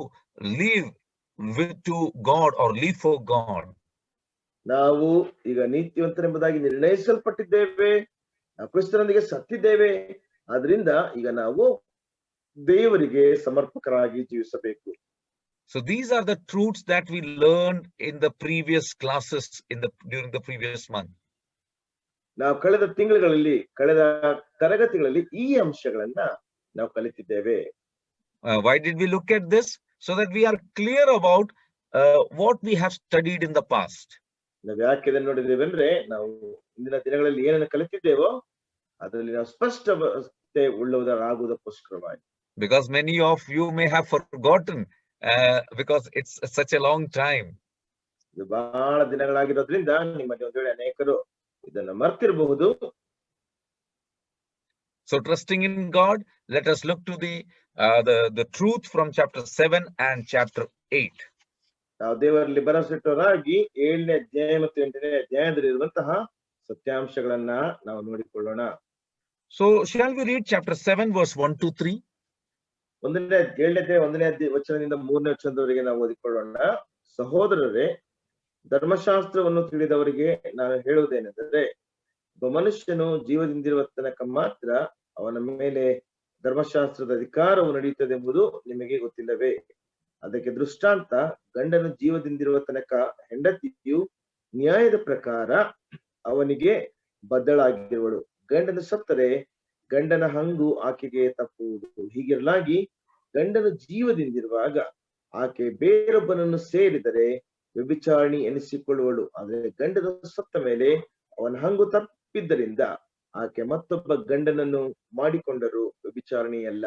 A: live to God or live for God.
B: ನಾವು ಈಗ ನೀತಿವಂತರೆಂಬುದಾಗಿ ನಿರ್ಣಯಿಸಲ್ಪಟ್ಟಿದ್ದೇವೆ, ನಾವು ಕ್ರಿಸ್ತನೊಂದಿಗೆ ಸತ್ತಿದ್ದೇವೆ. ಆದ್ರಿಂದ ಈಗ ನಾವು ದೇವರಿಗೆ ಸಮರ್ಪಕರಾಗಿ ಜೀವಿಸಬೇಕು.
A: So these are the truths that we learned in the previous classes during the previous month.
B: ನಾವು ಕಳೆದ ತಿಂಗಳುಗಳಲ್ಲಿ, ಕಳೆದ ತರಗತಿಗಳಲ್ಲಿ ಈ ಅಂಶಗಳನ್ನ ನಾವು ಕಲಿತಿದ್ದೇವೆ.
A: Why did we look at this? So that we are clear about what we have studied in the past.
B: ನಾವು ಯಾಕೆ ಇದನ್ನು ನೋಡಿದ್ದೇವೆ ಅಂದ್ರೆ, ನಾವು ಇಂದಿನ ದಿನಗಳಲ್ಲಿ ಏನನ್ನು ಕಲಿತಿದ್ದೇವೋ ಅದರಲ್ಲಿ ನಾವು ಸ್ಪಷ್ಟತೆ ಉಳ್ಳವರಾಗುವುದಕ್ಕೋಸ್ಕರವಾಗಿ.
A: Because many of you may have forgotten because it's such a long time.
B: ಇದು ಬಹಳ ದಿನಗಳಾಗಿರೋದ್ರಿಂದ ನಿಮ್ಮಲ್ಲಿ ಒಂದು ವೇಳೆ ಅನೇಕರು ಇದನ್ನ ಮರ್ತಿರಬಹುದು.
A: So trusting in God, let us look to the truth from chapter 7 and chapter 8.
B: ನಾವು ದೇವರಲ್ಲಿ ಭರವಸೆಟ್ಟವರಾಗಿ 7ನೇ ಅಧ್ಯಾಯ ಮತ್ತು 8ನೇ ಅಧ್ಯಾಯದಲ್ಲಿ ಇರುವಂತಹ ಸತ್ಯಾಂಶಗಳನ್ನ ನಾವು ನೋಡಿಕೊಳ್ಳೋಣ.
A: So shall we read chapter 7 verse 1 to 3?
B: 7ನೇ ವಚನದಿಂದ 3ನೇ ವಚನದವರೆಗೆ ನಾವು ಓದಿಕೊಳ್ಳೋಣ. ಸಹೋದರರೇ, ಧರ್ಮಶಾಸ್ತ್ರವನ್ನು ತಿಳಿದವರಿಗೆ ನಾನು ಹೇಳುವುದೇನೆಂದರೆ, ಒಬ್ಬ ಮನುಷ್ಯನು ಜೀವದಿಂದಿರುವ ತನಕ ಮಾತ್ರ ಅವನ ಮೇಲೆ ಧರ್ಮಶಾಸ್ತ್ರದ ಅಧಿಕಾರವು ನಡೆಯುತ್ತದೆಂಬುದು ನಿಮಗೆ ಗೊತ್ತಿಲ್ಲವೇ? ಅದಕ್ಕೆ ದೃಷ್ಟಾಂತ, ಗಂಡನು ಜೀವದಿಂದಿರುವ ತನಕ ಹೆಂಡತಿಯು ನ್ಯಾಯದ ಪ್ರಕಾರ ಅವನಿಗೆ ಬದ್ಧಳಾಗಿರುವಳು. ಗಂಡನು ಸತ್ತರೆ ಗಂಡನ ಹಂಗು ಆಕೆಗೆ ತಪ್ಪುವುದು. ಹೀಗಿರಲಾಗಿ ಗಂಡನು ಜೀವದಿಂದಿರುವಾಗ ಆಕೆ ಬೇರೊಬ್ಬನನ್ನು ಸೇರಿದರೆ ವ್ಯಭಿಚಾರಿಣಿ ಎನಿಸಿಕೊಳ್ಳುವಳು. ಆದರೆ ಗಂಡನು ಸತ್ತ ಮೇಲೆ ಅವನ ಹಂಗು ತಪ್ಪಿದ್ದರಿಂದ ಆಕೆ ಮತ್ತೊಬ್ಬ ಗಂಡನನ್ನು ಮಾಡಿಕೊಂಡರು ವ್ಯಭಿಚಾರಿಣಿಯಲ್ಲ.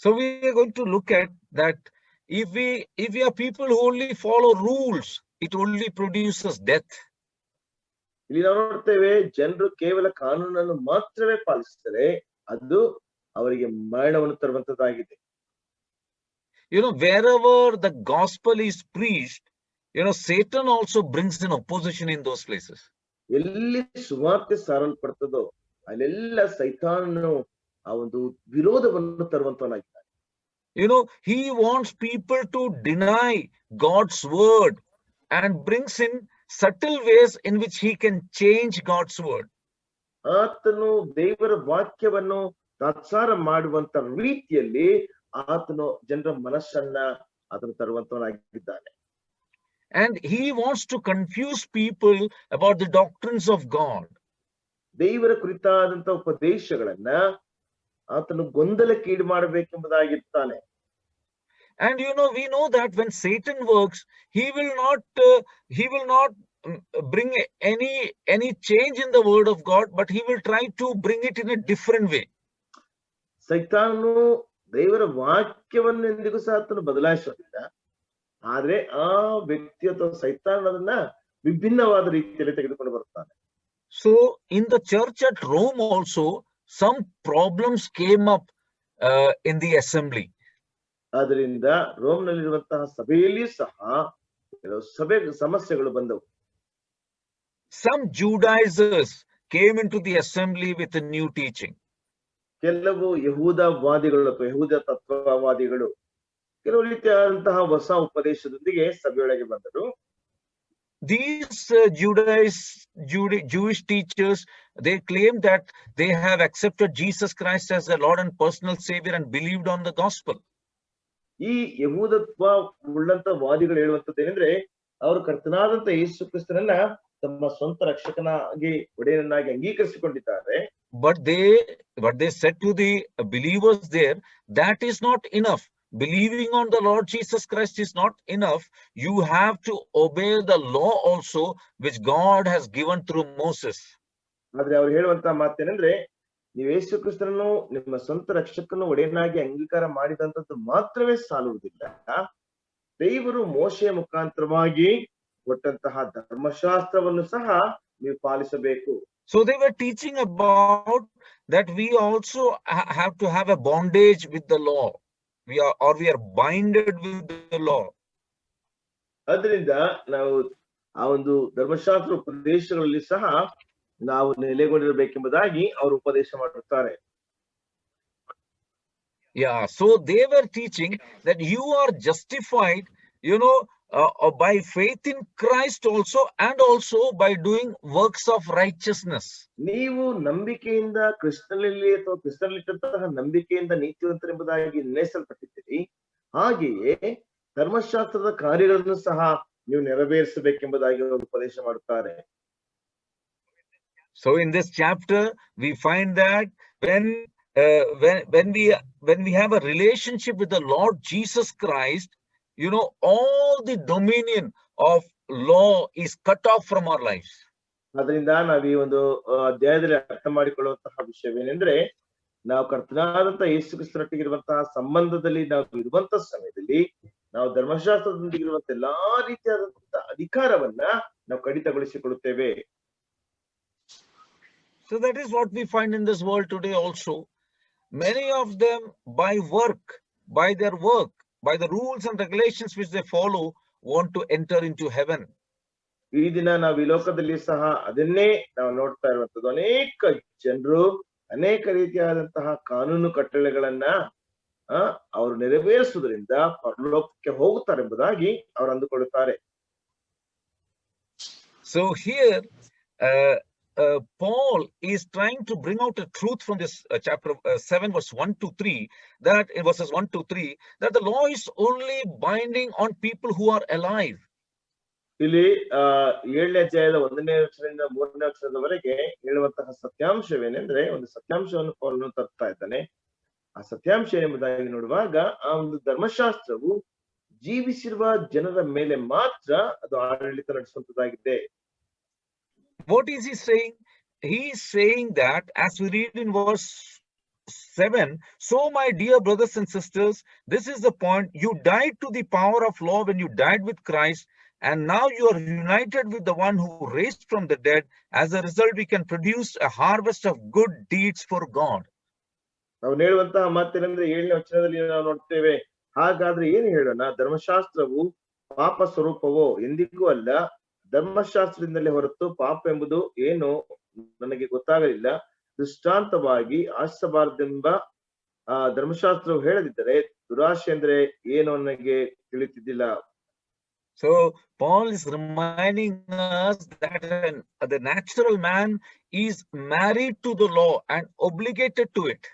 A: So we are going to look at that. If we are people who only follow rules, it only produces death.
B: ಇಲ್ಲಿ ನಾವು ನೋಡ್ತೇವೆ, ಜನರು ಕೇವಲ ಕಾನೂನನ್ನು ಮಾತ್ರವೇ ಪಾಲಿಸಿದರೆ ಅದು ಅವರಿಗೆ ಮರಣವನ್ನು ತರುವಂತದ್ದಾಗಿದೆ.
A: Wherever the gospel is preached, Satan also brings in opposition in those places.
B: ಎಲ್ಲಿ ಸುವಾರ್ತೆ ಸಾರಲ್ಪಡ್ತದೋ ಅಲ್ಲೆಲ್ಲ ಸೈತಾನನು ಆ ಒಂದು ವಿರೋಧವನ್ನು ತರುವಂತವನಾಗಿದ್ದಾನೆ.
A: He wants people to deny God's word and brings in subtle ways in which he can change God's word.
B: ಆತನು ದೇವರ ವಾಕ್ಯವನ್ನು ತಾತ್ಸಾರ ಮಾಡುವಂತ ರೀತಿಯಲ್ಲಿ ಆತನು ಜನರ ಮನಸ್ಸನ್ನ ಆತನು ತರುವಂತವನಾಗಿದ್ದಾನೆ.
A: And he wants to confuse people about the doctrines of God.
B: ದೇವರ ಕುರಿತಾದಂತ ಉಪದೇಶಗಳನ್ನ ಆತನು ಗೊಂದಲಕ್ಕೆ ಈಡು ಮಾಡಬೇಕೆಂಬುದಾಗಿರ್ತಾನೆ.
A: And we know that when Satan works, he will not bring any change in the word of God, but he will try to bring it in a different way.
B: ಸೈತಾನನು ದೇವರ ವಾಕ್ಯವನ್ನು ಎಂದಿಗೂ ಸಹ ಆತನು ಬದಲಾಯಿಸೋದಿಲ್ಲ. ಆದ್ರೆ ಆ ವ್ಯಕ್ತಿ ಅಥವಾ ಸೈತಾನ ಅದನ್ನ ವಿಭಿನ್ನವಾದ ರೀತಿಯಲ್ಲಿ ತೆಗೆದುಕೊಂಡು ಬರ್ತಾನೆ.
A: So in the church at Rome also, some problems came up in the assembly.
B: ಆದ್ರಿಂದ ರೋಮ್ ನಲ್ಲಿರುವಂತಹ ಸಭೆಯಲ್ಲಿ ಸಹ ಕೆಲವು ಸಮಸ್ಯೆಗಳು ಬಂದವು.
A: Some Judaizers came into the assembly with a new teaching.
B: ಕೆಲವು ಯಹೂದವಾದಿಗಳು ಅಥವಾ ಯಹೂದ ತತ್ವವಾದಿಗಳು ಕೆಲವು ರೀತಿಯಾದಂತಹ ಹೊಸ ಉಪದೇಶದೊಂದಿಗೆ ಸಭೆಯೊಳಗೆ ಬಂದರು.
A: These Jewish teachers, they claim that they have accepted Jesus Christ as their Lord and personal Savior and believed on the gospel.
B: ಈ ಯಹೂದತ್ವ ಉಳ್ಳಂತ ವಾದಿಗಳು ಹೇಳುವಂತದ್ದು ಏನಂದ್ರೆ, ಅವರು ಕರ್ತನಾದಂತ ಯೇಸು ಕ್ರಿಸ್ತನನ್ನ ತಮ್ಮ ಸ್ವಂತ ರಕ್ಷಕನಾಗಿ ಒಡೆಯನನ್ನಾಗಿ ಅಂಗೀಕರಿಸಿಕೊಂಡಿದ್ದಾರೆ.
A: But they said to the believers there, that is not enough. Believing on the Lord Jesus Christ is not enough. You have to obey the law also, which God has given through Moses.
B: ಆದ್ರೆ ಅವ್ರು ಹೇಳುವಂತ ಮಾತೇನೆಂದ್ರೆ, ನೀವು ಯೇಸು ಕ್ರಿಸ್ತನನ್ನು ನಿಮ್ಮ ಸ್ವಂತ ರಕ್ಷಕನು ಒಡೆಯನಾಗಿ ಅಂಗೀಕಾರ ಮಾಡಿದಂತದ್ದು ಮಾತ್ರವೇ ಸಾಲುವುದಿಲ್ಲ. ದೇವರು ಮೋಶೆಯ ಮುಖಾಂತರವಾಗಿ ಕೊಟ್ಟಂತಹ ಧರ್ಮಶಾಸ್ತ್ರವನ್ನು ಸಹ ನೀವು ಪಾಲಿಸಬೇಕು.
A: So they were teaching about that we also have to have a bondage with the law. We are binded with the law.
B: ಅದರಿಂದ ನಾವು ಆ ಒಂದು ಧರ್ಮಶಾಸ್ತ್ರ ಉಪದೇಶಗಳಲ್ಲಿ ಸಹ ನಾವು ನೆಲೆಗೊಂಡಿರಬೇಕೆಂಬುದಾಗಿ ಅವರು ಉಪದೇಶ ಮಾಡುತ್ತಾರೆ.
A: Yeah, so they were teaching that you are justified, by faith in Christ also, and also by doing works of righteousness.
B: ನೀವು ನಂಬಿಕೆಯಿಂದ ಕ್ರಿಸ್ತನಲ್ಲಿ ಅಥವಾ ಕ್ರಿಸ್ತನಲ್ಲಿಟ್ಟಂತಹ ನಂಬಿಕೆಯಿಂದ ನೀತಿವಂತರೆಂಬುದಾಗಿ ನಿರ್ಣಯಿಸಲ್ಪಟ್ಟಿದ್ದೀರಿ. ಹಾಗೆಯೇ ಧರ್ಮಶಾಸ್ತ್ರದ ಕಾರ್ಯಗಳನ್ನು ಸಹ ನೀವು ನೆರವೇರಿಸಬೇಕೆಂಬುದಾಗಿ ಅವರು ಉಪದೇಶ ಮಾಡುತ್ತಾರೆ.
A: So in this chapter we find that when we have a relationship with the Lord Jesus Christ, you know, all the dominion of law is cut off from our lives.
B: ಅದರಿಂದ ನಾವು ಈ ಒಂದು ಅಧ್ಯಾಯದಲ್ಲಿ ಅರ್ಥ ಮಾಡಿಕೊಳ್ಳುವಂತಹ ವಿಷಯವೇನೆಂದ್ರೆ, ನಾವು ಕರ್ತನಾದಂತಹ ಯೇಸು ಕ್ರಿಸ್ತನೊಟ್ಟಿಗೆ ಇರುವಂತಹ ಸಂಬಂಧದಲ್ಲಿ ನಾವು ಇರುವಂತಹ ಸಮಯದಲ್ಲಿ ನಾವು ಧರ್ಮಶಾಸ್ತ್ರದೊಂದಿಗೆ ಇರುವಂತಹ ಎಲ್ಲಾ ರೀತಿಯಾದಂತಹ ಅಧಿಕಾರವನ್ನ ನಾವು ಕಡಿತಗೊಳಿಸಿಕೊಳ್ಳುತ್ತೇವೆ.
A: So that is what we find in this world today also. Many of them by their work, by the rules and regulations which they follow, want to enter into heaven.
B: ಈ ದಿನ ನಾವು ಈ ಲೋಕದಲ್ಲಿ ಸಹ ಅದನ್ನೇ ನಾವು ನೋಡ್ತಾ ಇರುವಂತದ್ದು. ಅನೇಕ ಜನರು ಅನೇಕ ರೀತಿಯಾದಂತಹ ಕಾನೂನು ಕಟ್ಟಳೆಗಳನ್ನ ಅವರು ನೆರವೇರಿಸುವುದರಿಂದ ಪರಲೋಕಕ್ಕೆ ಹೋಗುತ್ತಾರೆ ಎಂಬುದಾಗಿ ಅವರು ಅಂದುಕೊಳ್ಳುತ್ತಾರೆ.
A: So here Paul is trying to bring out a truth from this chapter 7 verse 1 to 3, that in verses 1 to 3, that the law is only binding on people who are alive.
B: ಇಲ್ಲಿ 7ನೇ ಅಧ್ಯಾಯದ 1ನೇ ವಚನದಿಂದ 3ನೇ ವಚನದವರೆಗೆ ಹೇಳುವಂತಹ ಸತ್ಯಾಂಶವೇನೆಂದ್ರೆ, ಒಂದು ಸತ್ಯಾಂಶವನ್ನು ಪೌಲನು ತರ್ತಾ ಇದ್ದಾನೆ. ಆ ಸತ್ಯಾಂಶ ಏನೆಂಬುದಾಗಿ ನೋಡುವಾಗ, ಆ ಒಂದು ಧರ್ಮಶಾಸ್ತ್ರವು ಜೀವಿಸಿರುವ ಜನರ ಮೇಲೆ ಮಾತ್ರ ಅದು ಆಡಳಿತ ನಡೆಸುವಂತದ್ದಾಗಿದೆ.
A: What is he saying? He is saying that, as we read in verse 7, so my dear brothers and sisters, this is the point: you died to the power of law when you died with Christ, and now you are united with the one who raised from the dead. As a result, we can produce a harvest of good deeds for God.
B: ನಾವು ಹೇಳುವಂತಹ ಮಾತೇನೆಂದ್ರೆ 7ನೇ ವಚನದಲ್ಲಿ ನಾವು ನೋಡ್ತೇವೆ, ಹಾಗಾದ್ರೆ ಏನು ಹೇಳೋಣ? ಧರ್ಮಶಾಸ್ತ್ರವು ಪಾಪ ಸ್ವರೂಪವೋ? ಎಂದಿಗೂ ಅಲ್ಲ. ಧರ್ಮಶಾಸ್ತ್ರದಿಂದಲೇ ಹೊರತು ಪಾಪ ಎಂಬುದು ಏನು ನನಗೆ ಗೊತ್ತಾಗಲಿಲ್ಲ. ದೃಷ್ಟಾಂತವಾಗಿ ಆಶಿಸಬಾರದೆಂಬ ಧರ್ಮಶಾಸ್ತ್ರವು ಹೇಳದಿದ್ದರೆ ದುರಾಶೆ ಅಂದ್ರೆ ಏನು ನನಗೆ ತಿಳಿತಿದ್ದಿಲ್ಲ.
A: So Paul is reminding us that the natural man is married to the law and obligated to it.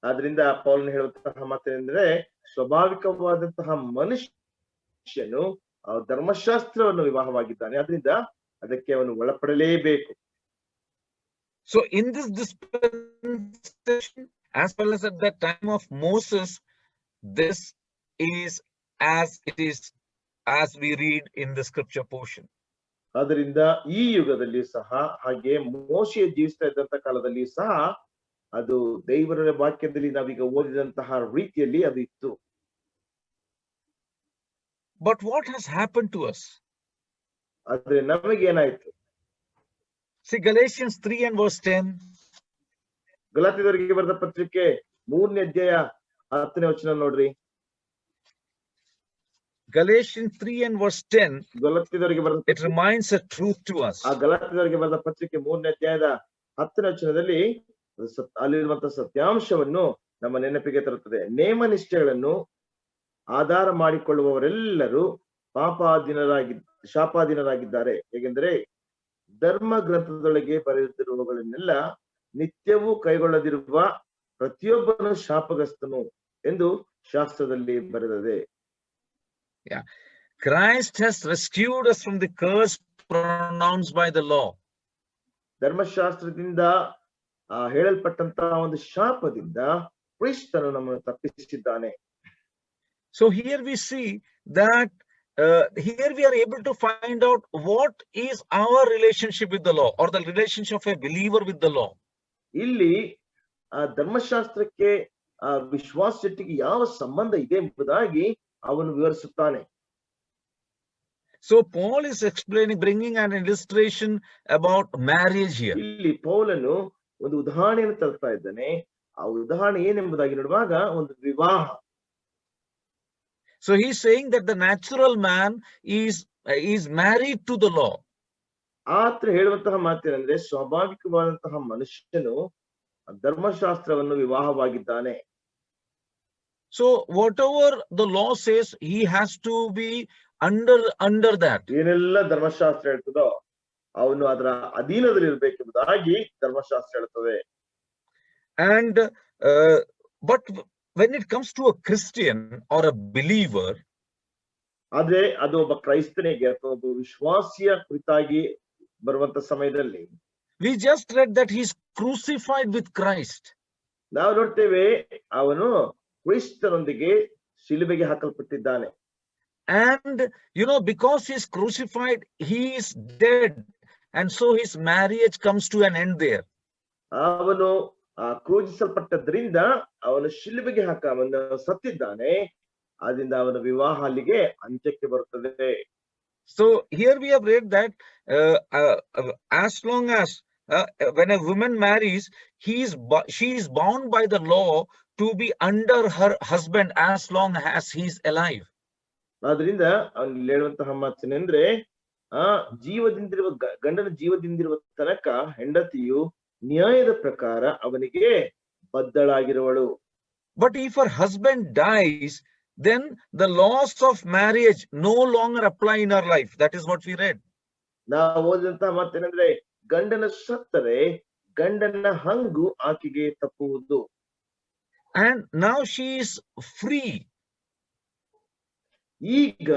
B: ಆದ್ರಿಂದ ಪೌಲನು ಹೇಳುವಂತಹ ಮಾತೇನೆಂದ್ರೆ, ಸ್ವಾಭಾವಿಕವಾದಂತಹ ಮನುಷ್ಯನು ಧರ್ಮಶಾಸ್ತ್ರವನ್ನು ವಿವಾಹವಾಗಿದ್ದಾನೆ, ಅದರಿಂದ ಅದಕ್ಕೆ ಅವನು ಒಳಪಡಲೇಬೇಕು.
A: So in this dispensation, as well as at the time of Moses, this is as it is, as we read in the scripture portion.
B: ಅದರಿಂದ ಈ ಯುಗದಲ್ಲಿ ಸಹ, ಹಾಗೆ ಮೋಶೆ ಜೀವಿಸ್ತಾ ಇದ್ದಂತ ಕಾಲದಲ್ಲಿ ಸಹ ಅದು ದೇವರ ವಾಕ್ಯದಲ್ಲಿ ನಾವೀಗ ಓದಿದಂತಹ ರೀತಿಯಲ್ಲಿ ಅದು ಇತ್ತು.
A: But what has happened to us?
B: ಆದ್ರೆ ನಮಗೆ ಏನಾಯ್ತು?
A: See Galatians 3 and verse 10.
B: ಗಲಾತ್ಯದವರಿಗೆ ಬರೆದ ಪತ್ರಿಕೆ 3ನೇ ಅಧ್ಯಾಯ 10ನೇ ವಚನ ನೋಡ್ರಿ.
A: Galatians 3 and verse 10.
B: ಗಲಾತ್ಯದವರಿಗೆ ಬರೆದ,
A: it reminds a truth to us.
B: ಆ ಗಲಾತ್ಯದವರಿಗೆ ಬರೆದ ಪತ್ರಿಕೆ 3ನೇ ಅಧ್ಯಾಯದ 10ನೇ ವಚನದಲ್ಲಿ ಅಲ್ಲಿರುವಂತಹ ಸತ್ಯಾಂಶವನ್ನು ನಮ್ಮ ನೆನಪಿಗೆ ತರುತ್ತದೆ. ನೇಮ ನಿಷ್ಠೆಗಳನ್ನು ಆಧಾರ ಮಾಡಿಕೊಳ್ಳುವವರೆಲ್ಲರೂ ಶಾಪಾಧೀನರಾಗಿದ್ದಾರೆ. ಹೇಗೆಂದರೆ ಧರ್ಮ ಗ್ರಂಥದೊಳಗೆ ಬರೆದಿರುವವುಗಳನ್ನೆಲ್ಲ ನಿತ್ಯವೂ ಕೈಗೊಳ್ಳದಿರುವ ಪ್ರತಿಯೊಬ್ಬನು ಶಾಪಗ್ರಸ್ತನು ಎಂದು ಶಾಸ್ತ್ರದಲ್ಲಿ ಬರೆದಿದೆ.
A: Christ has rescued us from the curse pronounced by the law.
B: ಧರ್ಮಶಾಸ್ತ್ರದಿಂದ ಹೇಳಲ್ಪಟ್ಟಂತಹ ಒಂದು ಶಾಪದಿಂದ ಕ್ರಿಸ್ತನು ನಮ್ಮನ್ನು ತಪ್ಪಿಸಿದ್ದಾನೆ.
A: So here we see that here we are able to find out what is our relationship with the law, or the relationship of a believer with the law.
B: ಇಲ್ಲಿ ಧರ್ಮಶಾಸ್ತ್ರಕ್ಕೆ ವಿಶ್ವಾಸಕ್ಕೆ ಯಾವ ಸಂಬಂಧ ಇದೆ ಎಂಬುದಾಗಿ ಅವನು ವಿವರಿಸುತ್ತಾನೆ.
A: So Paul is explaining, bringing an illustration about marriage here.
B: ಇಲ್ಲಿ ಪೌಲನು ಒಂದು ಉದಾಹರಣೆಯನ್ನು ತರ್ತಾ ಇದ್ದಾನೆ. ಆ ಉದಾಹರಣೆ ಏನೆಂಬುದಾಗಿ ನೋಡುವಾಗ ಒಂದು ವಿವಾಹ.
A: So he's saying that the natural man is married to the law.
B: ಆತ್ರ ಹೇಳುವಂತಹ ಮಾತೇನೆಂದ್ರೆ, ಸ್ವಾಭಾವಿಕವಾದಂತಹ ಮನುಷ್ಯನು ಧರ್ಮಶಾಸ್ತ್ರವನ್ನು ವಿವಾಹವಾಗಿದ್ದಾನೆ.
A: So whatever the law says, he has to be under that.
B: ಏನೆಲ್ಲ ಧರ್ಮಶಾಸ್ತ್ರ ಹೇಳ್ತದೋ ಅವನು ಅದರ ಅಧೀನದಲ್ಲಿ ಇರಬೇಕೆಂಬುದಾಗಿ ಧರ್ಮಶಾಸ್ತ್ರ ಹೇಳ್ತದೆ.
A: And but when it comes to a Christian or a believer,
B: ಆದ್ರೆ ಅದು ಒಬ್ಬ ಕ್ರೈಸ್ತನಿಗೆ ಅಥವಾ ಒಬ್ಬ ವಿಶ್ವಾಸಿಯ ಕುರಿತಾಗಿ ಬರುವಂತ ಸಮಯದಲ್ಲಿ
A: we just read that he's crucified with Christ.
B: ನಾವು ನೋಡ್ತೇವೆ ಅವನು ಕ್ರಿಸ್ತನೊಂದಿಗೆ ಶಿಲುಬೆಗೆ ಹಾಕಲ್ಪಟ್ಟಿದ್ದಾನೆ.
A: And because he's crucified, he is dead, and so his marriage comes to an end there.
B: ಅವನು ಕ್ರೂಜಿಸಲ್ಪಟ್ಟದ್ರಿಂದ ಅವನು ಶಿಲುಬೆಗೆ ಅವನು ಸತ್ತಿದ್ದಾನೆ, ಆದ್ರಿಂದ ಅವನ ವಿವಾಹ ಅಲ್ಲಿಗೆ ಅಂತ್ಯಕ್ಕೆ ಬರುತ್ತದೆ.
A: So here we have read that as long as when a woman marries, she is bound by the law to be under her husband as long as he is alive.
B: ಆದ್ರಿಂದ ಅವನು ಹೇಳುವಂತಹ ಮಾತೇನೆಂದ್ರೆ ಜೀವದಿಂದಿರುವ ಗಂಡನ ಜೀವದಿಂದಿರುವ ತನಕ ಹೆಂಡತಿಯು ನ್ಯಾಯದ ಪ್ರಕಾರ ಅವನಿಗೆ ಬದ್ಧಳಾಗಿರುವಳು.
A: But if her husband dies, then the laws of marriage no longer apply in her life. That is what we read.
B: ನಾವು ಓದಿದಂತಹ ಮಾತೇನೆಂದ್ರೆ ಗಂಡನ ಸತ್ತರೆ ಗಂಡನ ಹಂಗು ಆಕೆಗೆ ತಪ್ಪುವುದು.
A: And now she is free.
B: ಈಗ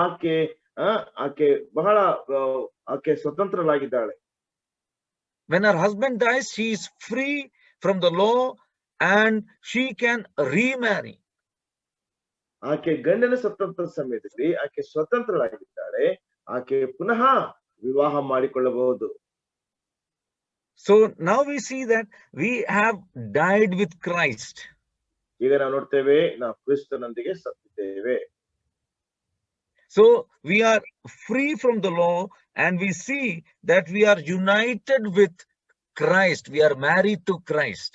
B: ಆಕೆ ಬಹಳ ಆಕೆ ಸ್ವತಂತ್ರಳಾಗಿದ್ದಾಳೆ.
A: When her husband dies, she is free from the law and she can remarry.
B: ಆಕೆ ಗಂಡನ ಸ್ವತಂತ್ರ ಸಮಯದಲ್ಲಿ ಆಕೆ ಸ್ವತಂತ್ರಳಾಗಿದ್ದಾಳೆ, ಆಕೆ ಪುನಃ ವಿವಾಹ ಮಾಡಿಕೊಳ್ಳಬಹುದು.
A: So now we see that we have died with Christ.
B: ಈಗ ನಾವು ನೋಡ್ತೇವೆ ನಾವು ಕ್ರಿಸ್ತನೊಂದಿಗೆ ಸತ್ತಿದ್ದೇವೆ.
A: So we are free from the law and we see that we are united with Christ. We are married to Christ.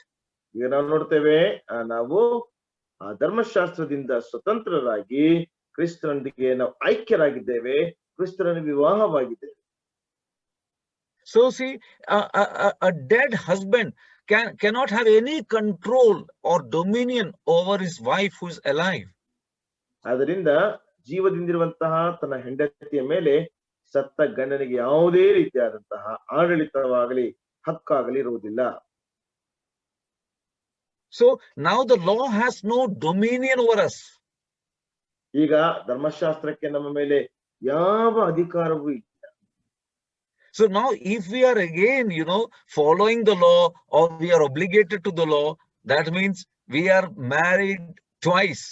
B: ಈಗ ನಾವು ನೋಡ್ತೇವೆ ನಾವು ಧರ್ಮಶಾಸ್ತ್ರದಿಂದ ಸ್ವತಂತ್ರರಾಗಿ ಕ್ರಿಸ್ತನೊಂದಿಗೆ ನಾವು ಐಕ್ಯರಾಗಿದ್ದೇವೆ, ಕ್ರಿಸ್ತನ ವಿವಾಹವಾಗಿದ್ದೇವೆ.
A: So see, a dead husband cannot have any control or dominion over his wife who is alive.
B: ಆದ್ದರಿಂದ ಜೀವದಿಂದಿರುವಂತಹ ತನ್ನ ಹೆಂಡತಿಯ ಮೇಲೆ ಸತ್ತ ಗಂಡನಿಗೆ ಯಾವುದೇ ರೀತಿಯಾದಂತಹ ಆಡಳಿತವಾಗಲಿ ಹಕ್ಕಾಗಲಿ ಇರುವುದಿಲ್ಲ.
A: So now the law has no dominion over us.
B: ಈಗ ಧರ್ಮಶಾಸ್ತ್ರಕ್ಕೆ ನಮ್ಮ ಮೇಲೆ ಯಾವ ಅಧಿಕಾರವೂ ಇಲ್ಲ.
A: So now if we are again following the law or we are obligated to the law, that means we are married twice.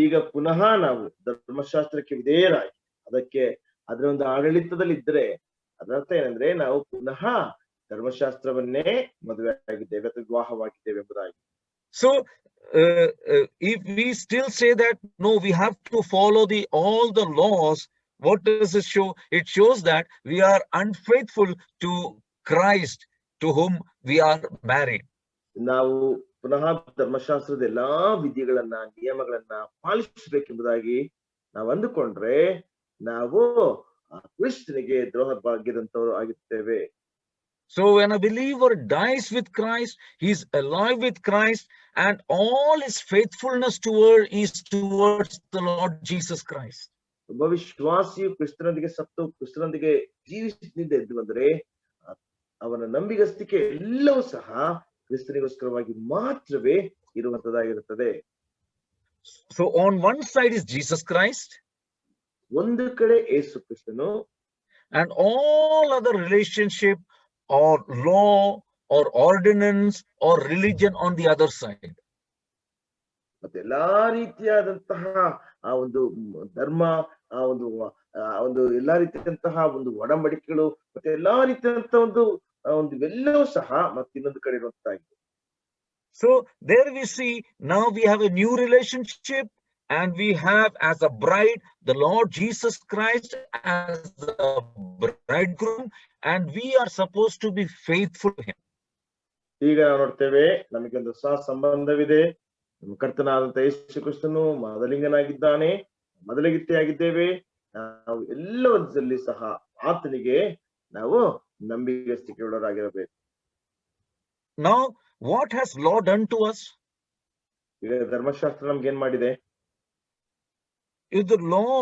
B: ಈಗ ಪುನಃ ನಾವು ಧರ್ಮಶಾಸ್ತ್ರಕ್ಕೆ ವಿಧೇಯರಾಗಿ ಅದರ ಒಂದು ಆಡಳಿತದಲ್ಲಿ ಇದ್ರೆ ಅದರ ಅರ್ಥ ಏನಂದ್ರೆ ನಾವು ಪುನಃ ಧರ್ಮಶಾಸ್ತ್ರವನ್ನೇ ಮದುವೆ ಆಗಿದ್ದೇವೆ ಅಥವಾ ವಿವಾಹವಾಗಿದ್ದೇವೆ ಎಂಬುದಾಗಿ.
A: So if we still say that no, we have to follow all the laws, what does it show? It shows that we are unfaithful to Christ to whom we are married.
B: ನಾವು ಪುನಃ ಧರ್ಮಶಾಸ್ತ್ರದ ಎಲ್ಲಾ ವಿಧಿಗಳನ್ನ ನಿಯಮಗಳನ್ನ ಪಾಲಿಸಬೇಕೆಂಬುದಾಗಿ ನಾವು ಅಂದುಕೊಂಡ್ರೆ ನಾವು ಕ್ರಿಸ್ತನಿಗೆ ದ್ರೋಹ ಭಾಗ್ಯದಂತವರು ಆಗಿರ್ತೇವೆ.
A: So when a believer dies with Christ, he is alive with Christ, and all his faithfulness is towards the Lord Jesus Christ.
B: ಒಬ್ಬ ವಿಶ್ವಾಸಿಯು ಕ್ರಿಸ್ತನೊಂದಿಗೆ ಸತ್ತು ಕ್ರಿಸ್ತನೊಂದಿಗೆ ಜೀವಿಸಿದ್ದ ಎದ್ದು ಬಂದರೆ ಅವನ ನಂಬಿಗಸ್ತಿಕೆ ಎಲ್ಲವೂ ಸಹ ಕ್ರಿಸ್ತನಿಗೋಸ್ಕರವಾಗಿ ಮಾತ್ರವೇ ಇರುವಂತದ್ದಾಗಿರುತ್ತದೆ.
A: So on one side is Jesus Christ,
B: ಒಂದು ಕಡೆ ಯೇಸು ಕ್ರಿಸ್ತನು,
A: and all other relationship or law or ordinance or religion on the other side.
B: ಮತ್ತೆ ಎಲ್ಲಾ ರೀತಿಯಾದಂತಹ ಆ ಒಂದು ಧರ್ಮ ಆ ಒಂದು ಎಲ್ಲಾ ರೀತಿಯಾದಂತಹ ಒಂದು ಒಡಂಬಡಿಕೆಗಳು ಮತ್ತೆ ಎಲ್ಲಾ ರೀತಿಯಾದಂತಹ ಒಂದು ಎಲ್ಲವೂ ಸಹ ಮತ್ತೆ ಇನ್ನೊಂದು ಕಡೆ ಇರುವಂತಾಗಿದೆ.
A: So there we see now we have a new relationship and we have as a bride the Lord Jesus Christ as the bridegroom and we are supposed to be faithful to him.
B: ಈಗ ನಾವು ನೋಡ್ತೇವೆ ನಮಗೆ ಒಂದು ಸಹ ಸಂಬಂಧವಿದೆ. ನಮ್ಮ ಕರ್ತನಾದಂತ ಯೇಸು ಕ್ರಿಸ್ತನು ಮೊದಲಿಂಗನಾಗಿದ್ದಾನೆ, ಮೊದಲಿಗಿತ್ತೆಯಾಗಿದ್ದೇವೆ. ನಾವು ಎಲ್ಲವರಲ್ಲಿ ಸಹ ಆತನಿಗೆ ನಾವು ನಂಬಿಗಸ್ತಿಕೆಯುಳ್ಳವರಾಗಿರಬೇಕು.
A: Now what has law done to us?
B: ಈಗ ಧರ್ಮಶಾಸ್ತ್ರ ನಮ್ಗೆ ಏನ್ ಮಾಡಿದೆ?
A: if the law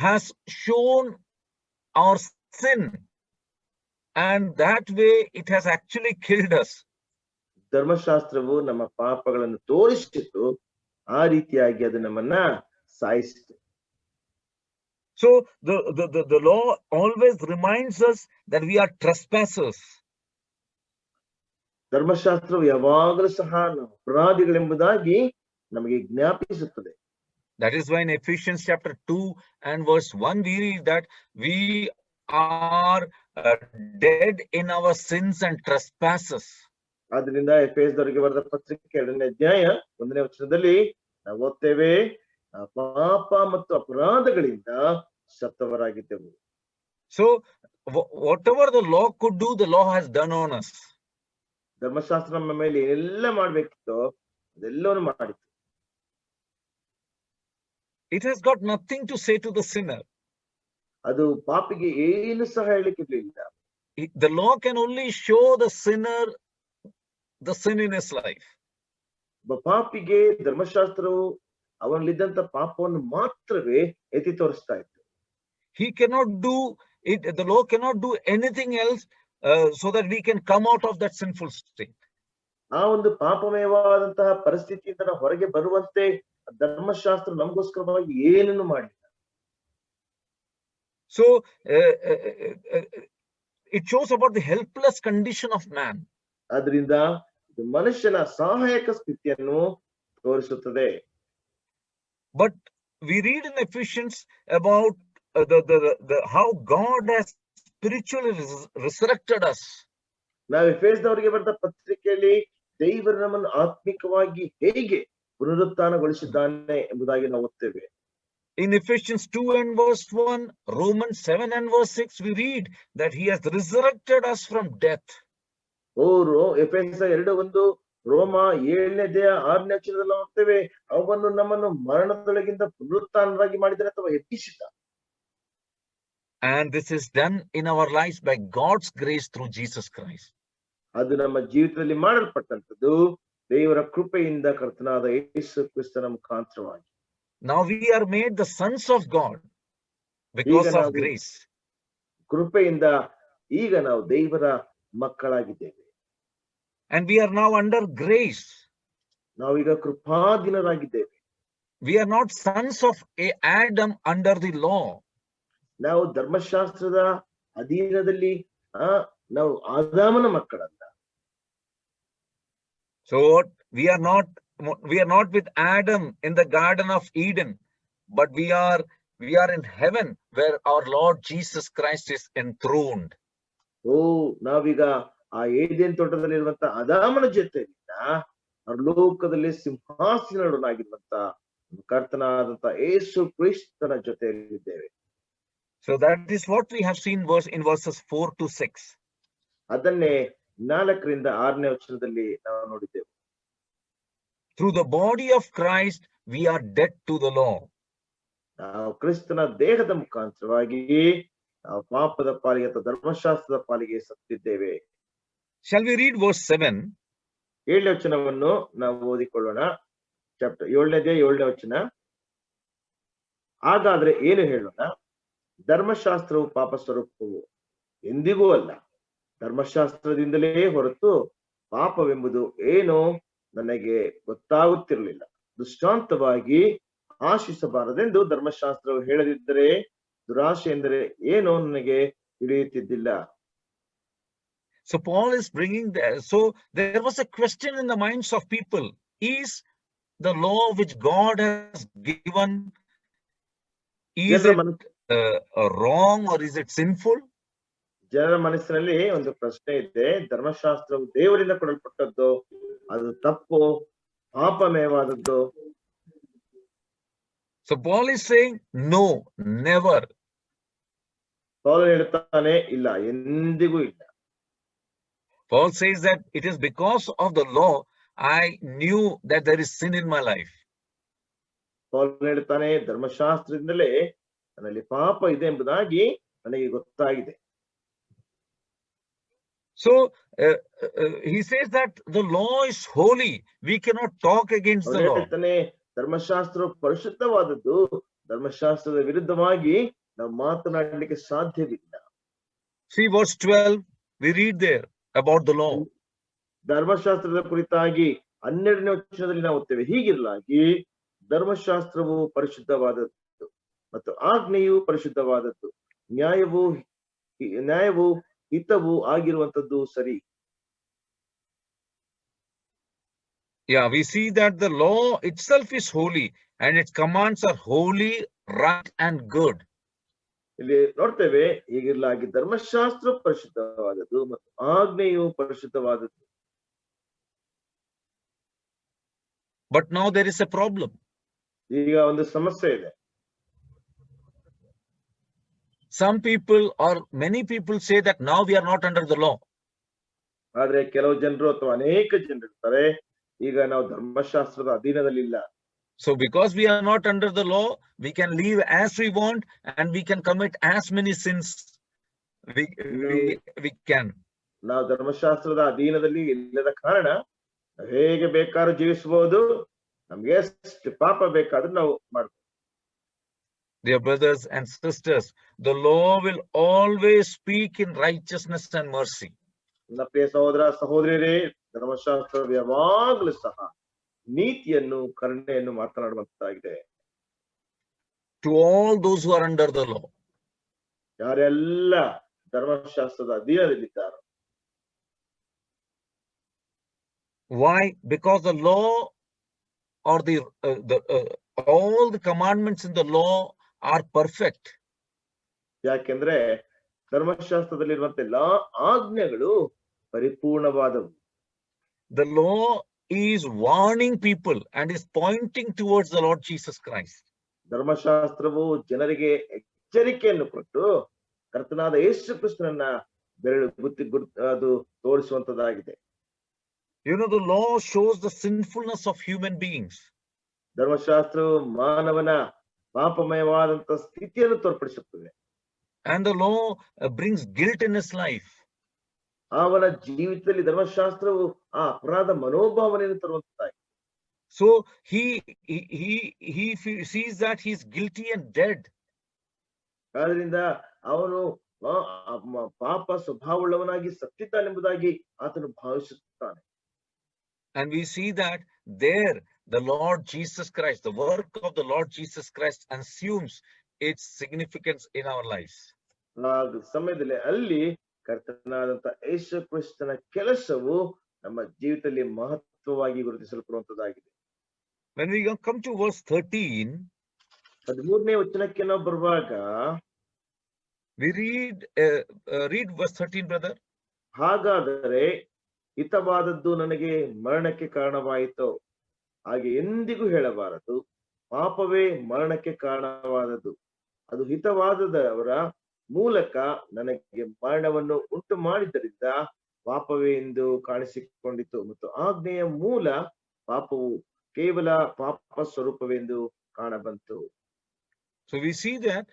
A: has shown our sin, and that way it has actually killed us.
B: ಧರ್ಮಶಾಸ್ತ್ರವು ನಮ್ಮ ಪಾಪಗಳನ್ನು ತೋರಿಸಿತು, ಆ ರೀತಿಯಾಗಿ ಅದು ನಮ್ಮನ್ನ ಸಾಯಿಸಿತು.
A: So the law always reminds us that we are trespassers.
B: ಧರ್ಮಶಾಸ್ತ್ರವು ಯಾವಾಗಲೂ ಸಹ ನಾವು ಅಪರಾಧಿಗಳೆಂಬುದಾಗಿ ನಮಗೆ ಜ್ಞಾಪಿಸುತ್ತದೆ.
A: That is why in Ephesians chapter 2 and verse 1 we read that we are dead in our sins and trespasses.
B: ಆದ್ರಿಂದ ಎಫೆಸದವರಿಗೆ ಬರೆದ ಪತ್ರಿಕೆ 2ನೇ ಅಧ್ಯಾಯ 1ನೇ ವಚನದಲ್ಲಿ ನಾವು ಓದ್ತೇವೆ, ಪಾಪ ಮತ್ತು ಅಪರಾಧಗಳಿಂದ ಸತ್ತವರಾಗಿದ್ದೆವು.
A: So whatever the law could do, the law has done on us.
B: ಧರ್ಮಶಾಸ್ತ್ರ ನಮ್ಮ ಮೇಲೆ ಏನೆಲ್ಲ ಮಾಡ್ಬೇಕಿತ್ತೋ ಅದೆಲ್ಲವನ್ನು ಮಾಡಿತ್ತು.
A: It has got nothing to say to the sinner.
B: ಅದು ಪಾಪಿಗೆ ಏನು ಸಹ ಹೇಳಿಕ್ಕಿರ್ಲಿಲ್ಲ.
A: The law can only show the sinner the sin in his life.
B: ಪಾಪಿಗೆ ಧರ್ಮಶಾಸ್ತ್ರವು ಅವನಲ್ಲಿದ್ದಂತ ಪಾಪವನ್ನು ಮಾತ್ರವೇ ಎತ್ತಿ ತೋರಿಸ್ತಾ ಇತ್ತು.
A: He cannot do it, the law cannot do anything else so that we can come out of that sinful state.
B: ಆ ಒಂದು ಪಾಪಮಯವಾದಂತಹ ಪರಿಸ್ಥಿತಿಯಿಂದ ನಾವು ಹೊರಗೆ ಬರುವಂತೆ ಧರ್ಮಶಾಸ್ತ್ರ ನಮಗೋಸ್ಕರವಾಗಿ ಏನನ್ನು ಮಾಡಿಲ್ಲ.
A: So it shows about the helpless condition of man.
B: ಆದ್ರಿಂದ ಇದು ಮನುಷ್ಯನ ಸಹಾಯಕ ಸ್ಥಿತಿಯನ್ನು ತೋರಿಸುತ್ತದೆ.
A: But we read in Ephesians about the how God has spiritually resurrected us.
B: ನಾವು ಎಫೆಸದವರಿಗೆ ಬರೆದ ಪತ್ರಿಕೆಯಲ್ಲಿ ದೇವರು ನಮ್ಮನ್ನು ಆತ್ಮಿಕವಾಗಿ ಹೇಗೆ ಪುನರುತ್ಥಾನಗೊಳಿಸಿದ್ದಾನೆ ಎಂಬುದಾಗಿ ನಾವು ಓದ್ತೇವೆ.
A: In Ephesians 2 and verse 1, Romans 7 and verse 6, we read that he has resurrected us from death.
B: ಎಫೆಸ 2:1, ರೋಮ 7ನೇ ಅಧ್ಯಾಯ 6ನೇ ವಚನದಲ್ಲಿ ಓದ್ತೇವೆ, ಅವನು ನಮ್ಮನ್ನು ಮರಣದೊಳಗಿಂದ ಪುನರುತ್ಥಾನರಾಗಿ ಮಾಡಿದರೆ ಅಥವಾ ಎಬ್ಬಿಸಿದ.
A: And this is done in our lives by God's grace through Jesus Christ.
B: ಅದು ನಮ್ಮ ಜೀವಿತದಲ್ಲಿ ಮಾಡಲ್ಪಟ್ಟಂತದ್ದು ದೇವರ ಕೃಪೆಯಿಂದ ಕರ್ತನಾದ ಯೇಸು ಕ್ರಿಸ್ತನ ಮುಖಾಂತರವಾಗಿ.
A: Now we are made the sons of God because of grace.
B: ಕೃಪೆಯಿಂದ ಈಗ ನಾವು ದೇವರ ಮಕ್ಕಳಾಗಿದ್ದೇವೆ.
A: And we are now under grace.
B: ನಾವೀಗ ಕೃಪಾಧೀನರಾಗಿದ್ದೇವೆ.
A: We are not sons of Adam under the law.
B: ನಾವು ಧರ್ಮಶಾಸ್ತ್ರದ ಅಧೀನದಲ್ಲಿ ನಾವು ಆದಾಮನ ಮಕ್ಕಳಲ್ಲ.
A: So we are not with Adam in the Garden of Eden, but we are in heaven where our Lord Jesus Christ is enthroned.
B: ನಾವೀಗ ಆ ಏದೇನ್ ತೋಟದಲ್ಲಿರುವಂತ ಆದಾಮನ ಜೊತೆಗಿಂತ ಲೋಕದಲ್ಲಿ ಸಿಂಹಾಸನನಾಗಿರುವಂತ ಕರ್ತನಾದಂತ ಯೇಸು ಕ್ರಿಸ್ತನ ಜೊತೆಯಲ್ಲಿದ್ದೇವೆ.
A: So that is what we have seen in verses 4 to 6.
B: ಅದನ್ನೇ 4ರಿಂದ 6ನೇ ವಚನದಲ್ಲಿ ನಾವು ನೋಡಿದ್ದೇವೆ.
A: Through the body of Christ we are dead to the law.
B: ನಾವು ಕ್ರಿಸ್ತನ ದೇಹದ ಮುಖಾಂತರವಾಗಿ ನಾವು ಪಾಪದ ಪಾಲಿಗೆ ಅಥವಾ ಧರ್ಮಶಾಸ್ತ್ರದ ಪಾಲಿಗೆ ಸತ್ತಿದ್ದೇವೆ.
A: Shall we read verse 7?
B: 7ನೇ ವಚನವನ್ನು ನಾವು ಓದಿಕೊಳ್ಳೋಣ. ಚಾಪ್ಟರ್ 7ನೇ ಅಧ್ಯಾಯ 7ನೇ ವಚನ. ಹಾಗಾದ್ರೆ ಏನು ಹೇಳೋಣ? ಧರ್ಮಶಾಸ್ತ್ರವು ಪಾಪ ಸ್ವರೂಪವು ಎಂದಿಗೂ ಅಲ್ಲ. ಧರ್ಮಶಾಸ್ತ್ರದಿಂದಲೇ ಹೊರತು ಪಾಪವೆಂಬುದು ಏನೋ ನನಗೆ ಗೊತ್ತಾಗುತ್ತಿರಲಿಲ್ಲ. ದೃಷ್ಟಾಂತವಾಗಿ ಆಶಿಸಬಾರದೆಂದು ಧರ್ಮಶಾಸ್ತ್ರವು ಹೇಳದಿದ್ದರೆ ದುರಾಶೆ ಎಂದರೆ ಏನೋ ನನಗೆ ತಿಳಿಯುತ್ತಿದ್ದಿಲ್ಲ.
A: So Paul is bringing there. So there was a question in the minds of people: is the law which God has given, is it wrong or is it sinful?
B: ಜನರ ಮನಸ್ಸಿನಲ್ಲಿ ಒಂದು ಪ್ರಶ್ನೆ ಇದೆ. ಧರ್ಮಶಾಸ್ತ್ರವು ದೇವರಿಂದ ಕೊಡಲ್ಪಟ್ಟದ್ದು, ಅದು ತಪ್ಪು, ಪಾಪಮಯವಾದದ್ದು.
A: So Paul is saying no, never.
B: ಪೌಲ ಹೇಳ್ತಾನೆ ಇಲ್ಲ, ಎಂದಿಗೂ ಇಲ್ಲ.
A: Paul says that it is because of the law I knew that there is sin in my life.
B: ಪೌಲ ಹೇಳ್ತಾನೆ, ಧರ್ಮಶಾಸ್ತ್ರದಿಂದಲೇ ನನ್ನಲ್ಲಿ ಪಾಪ ಇದೆ ಎಂಬುದಾಗಿ ನನಗೆ ಗೊತ್ತಾಗಿದೆ.
A: So he says that the law is holy. We cannot talk against the law.
B: ಧರ್ಮಶಾಸ್ತ್ರ ಪರಿಶುದ್ಧವಾದದ್ದು, ಧರ್ಮಶಾಸ್ತ್ರದ ವಿರುದ್ಧವಾಗಿ ನಾವು ಮಾತನಾಡಲಿಕ್ಕೆ ಸಾಧ್ಯವಿಲ್ಲ.
A: See verse 12, we read there about the law.
B: ಧರ್ಮಶಾಸ್ತ್ರದ ಕುರಿತಾಗಿ 12ನೇ ವಚನದಲ್ಲಿ ನಾವು ಓದ್ತೇವೆ, ಹೀಗಿರಲಾಗಿ ಧರ್ಮಶಾಸ್ತ್ರವು ಪರಿಶುದ್ಧವಾದದ್ದು ಮತ್ತು ಆಜ್ಞೆಯು ಪರಿಶುದ್ಧವಾದದ್ದು, ನ್ಯಾಯವು ಹಿತವು ಆಗಿರುವಂತದ್ದು ಸರಿ.
A: Yeah, we see that the law itself is holy and its commands are holy, right and good.
B: ಇಲ್ಲಿ ನೋಡ್ತೇವೆ, ಹೀಗಿರಲಾಗಿ ಧರ್ಮಶಾಸ್ತ್ರ ಪರಿಶುದ್ಧವಾದದ್ದು ಮತ್ತು ಆಜ್ಞೆಯು ಪರಿಶುದ್ಧವಾದದ್ದು.
A: But now there is a problem.
B: ಈಗ ಒಂದು ಸಮಸ್ಯೆ ಇದೆ.
A: Some people or many people say that now we are not under the law.
B: ಆದ್ರೆ ಕೆಲವು ಜನರು ಅಥವಾ ಅನೇಕ ಜನರು ಇರ್ತಾರೆ, ಈಗ ನಾವು ಧರ್ಮಶಾಸ್ತ್ರದ ಅಧೀನದಲ್ಲಿಲ್ಲ.
A: So because we are not under the law, we can live as we want and we can commit as many sins we can.
B: ನಾವು ಧರ್ಮಶಾಸ್ತ್ರದ ಅಧೀನದಲ್ಲಿ ಇಲ್ಲದ ಕಾರಣ ನಾವು ಹೇಗೆ ಬೇಕಾದ್ರೂ ಜೀವಿಸಬಹುದು, ನಮ್ಗೆ ಎಷ್ಟು ಪಾಪ ಬೇಕಾದ್ರೂ ನಾವು ಮಾಡ್ಬೋದು.
A: Dear brothers and sisters, the law will always speak in righteousness and mercy.
B: ನನ್ನ ಪ್ರಿಯ ಸಹೋದರ ಸಹೋದರಿಯರೇ, ಧರ್ಮಶಾಸ್ತ್ರ ಯಾವಾಗಲೂ ಸಹ ನೀತಿಯನ್ನು ಕರುಣೆಯನ್ನು ಮಾತನಾಡುವಂತಾಗಿದೆ.
A: To all those who are under the law.
B: ಯಾರೆಲ್ಲ ಧರ್ಮಶಾಸ್ತ್ರದ ಅಧೀನದಲ್ಲಿದ್ದಾರೆ.
A: Why? Because the law or all the commandments in the law are perfect.
B: ಯಾಕೆಂದ್ರೆ ಧರ್ಮಶಾಸ್ತ್ರದಲ್ಲಿರುವಂತ ಎಲ್ಲಾ ಆಜ್ಞೆಗಳು ಪರಿಪೂರ್ಣವಾದವು.
A: The law is warning people and is pointing towards the Lord Jesus Christ.
B: ಧರ್ಮಶಾಸ್ತ್ರವು ಜನರಿಗೆ ಎಚ್ಚರಿಕೆಯನ್ನು ಕೊಟ್ಟು ಕರ್ತನಾದ ಯೇಸು ಕ್ರಿಸ್ತನನ್ನ ಅದು ತೋರಿಸುವಂತದ್ದಾಗಿದೆ.
A: You know, the law shows the sinfulness of human beings.
B: ಧರ್ಮಶಾಸ್ತ್ರವು ಮಾನವನ ಪಾಪಮಯವಾದಂತ ಸ್ಥಿತಿಯನ್ನು ತೋರ್ಪಡಿಸುತ್ತದೆ.
A: And the law brings guilt in his life.
B: ಅವನ ಜೀವಿತದಲ್ಲಿ ಧರ್ಮಶಾಸ್ತ್ರವು ಆ ಅಪರಾಧ ಮನೋಭಾವನೆಯನ್ನು ತರುವಂತದ್ದಾಗಿದೆ.
A: So he sees that he is guilty and dead.
B: ಆದ್ರಿಂದ ಅವನು ಪಾಪ ಸ್ವಭಾವವುಳ್ಳವನಾಗಿ ಸತ್ತಿದ್ದಾನೆಂಬುದಾಗಿ ಆತನು ಭಾವಿಸುತ್ತಾನೆ.
A: And we see that there the Lord Jesus Christ, the work of the Lord Jesus Christ assumes its significance in our lives.
B: ಆ ಸಮಯದಲ್ಲಿ ಅಲ್ಲಿ ಕರ್ತನಾದಂತ ಯೇಸು ಕ್ರಿಸ್ತನ ಕೆಲಸವು ನಮ್ಮ ಜೀವಿತದಲ್ಲಿ ಮಹತ್ವವಾಗಿ ಗುರುತಿಸಲ್ಪಡುವಂತದ್ದಾಗಿದೆ.
A: When we come to verse 13,
B: 13ನೇ ವಚನಕ್ಕೆ ನಾವು ಬರುವಾಗ
A: we read verse 13, brother.
B: ಹಾಗಾದರೆ ಹಿತವಾದದ್ದು ನನಗೆ ಮರಣಕ್ಕೆ ಕಾರಣವಾಯಿತು, ಹಾಗೆ ಎಂದಿಗೂ ಹೇಳಬಾರದು. ಪಾಪವೇ ಮರಣಕ್ಕೆ ಕಾರಣವಾದದ್ದು, ಅದು ಹಿತವಾದದವರ ಮೂಲಕ ನನಗೆ ಮರಣವನ್ನು ಉಂಟು ಮಾಡಿದ್ದರಿಂದ ಪಾಪವೇ ಎಂದು ಕಾಣಿಸಿಕೊಂಡಿತು, ಮತ್ತು ಆಜ್ಞೆಯ ಮೂಲ ಪಾಪವು ಕೇವಲ ಪಾಪ ಸ್ವರೂಪವೆಂದು ಕಾಣಬಂತು.
A: So we see that